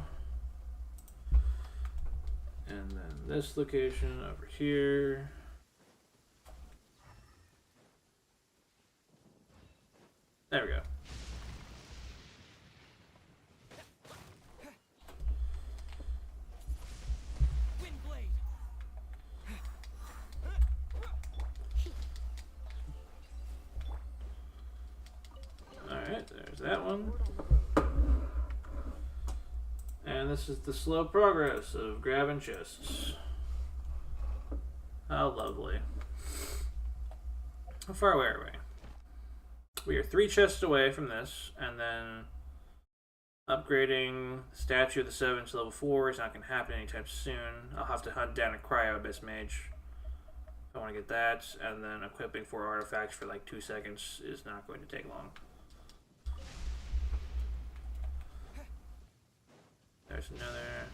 And then this location over here. There we go. Windblade. Alright, there's that one. And this is the slow progress of grabbing chests. How lovely. How far away are we? We are 3 chests away from this, and then upgrading the Statue of the Seven to level 4 is not going to happen anytime soon. I'll have to hunt down a Cryo Abyss Mage if I want to get that, and then equipping 4 artifacts for like 2 seconds is not going to take long. There's another.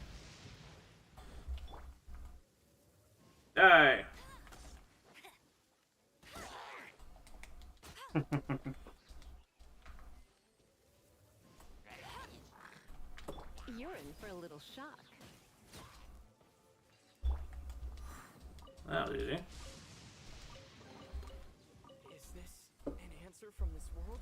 Die! You're in for a little shock. That was easy. Is this an answer from this world?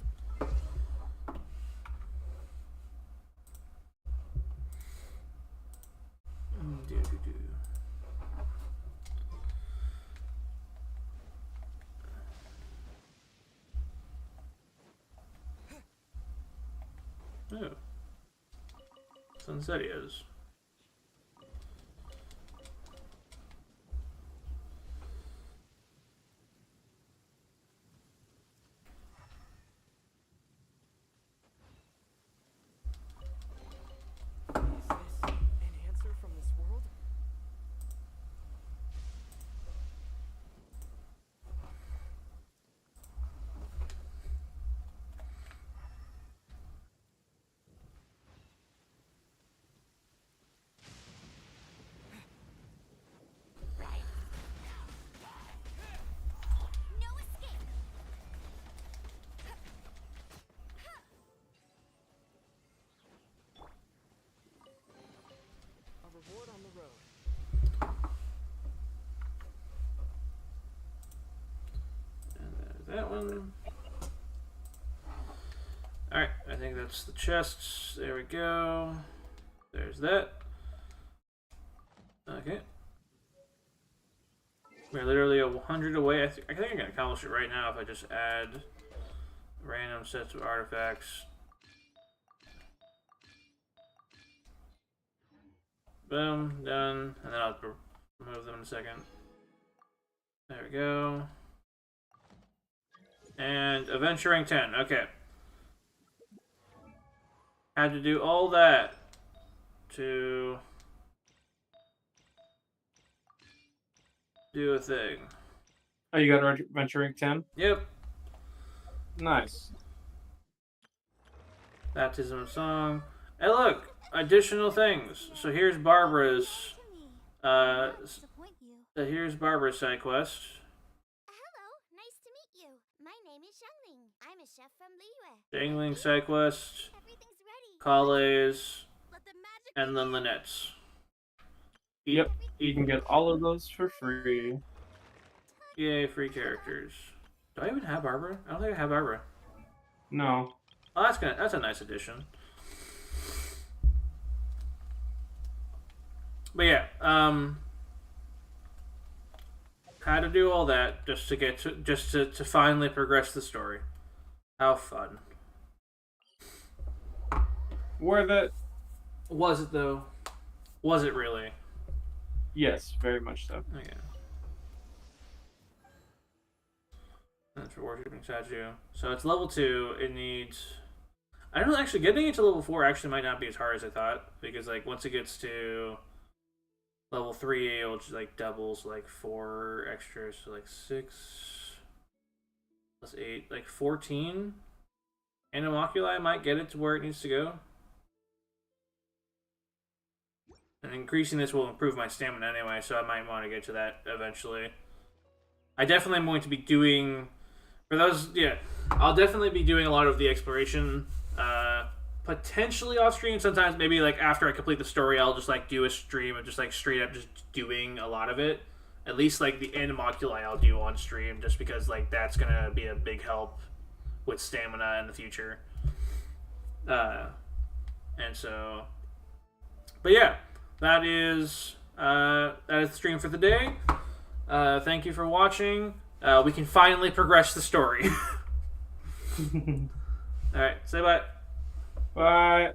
Oh. Sunsetios. Is this an answer from this world? No escape. A reward on the road. And there's that one. Alright, I think that's the chests. There we go. There's that. Okay. We're literally 100 away. I think I can accomplish it right now if I just add random sets of artifacts. Boom, done. And then I'll remove them in a second. There we go. And adventure rank 10. Okay. Had to do all that to do a thing. Oh, you got adventure rank 10? Yep. Nice. Baptism of Song. Hey, look! Additional things. So here's Barbara's. Disappoint you. Here's Barbara's side quest. Hello, nice to meet you. My name is Xiangling. I'm a chef from Liyue. Dangling side quest. Everything's ready. Calais. Let the magic And then Lynette's. Yep, you can get all of those for free. Yay, free characters. Do I even have Barbara? I don't think I have Barbara. No. Oh, that's a nice addition. But yeah, had to do all that just to get to finally progress the story. How fun. Worth it? Was it though? Was it really? Yes, very much so. Okay. That's for worshipping statue. So it's level 2. It needs. I don't know. Actually, getting it to level 4 actually might not be as hard as I thought, because like once it gets to level 3, it'll just like doubles like 4 extras, so like 6 plus 8, like 14. Animoculi might get it to where it needs to go. And increasing this will improve my stamina anyway, so I might want to get to that eventually. I definitely am going to be doing, for those, yeah, I'll definitely be doing a lot of the exploration, potentially off screen. Sometimes maybe like after I complete the story, I'll just like do a stream of just like straight up just doing a lot of it. At least like the Animoculi I'll do on stream, just because like that's gonna be a big help with stamina in the future. And so, but yeah. That is the stream for the day. Thank you for watching. We can finally progress the story. Alright, say bye. Bye.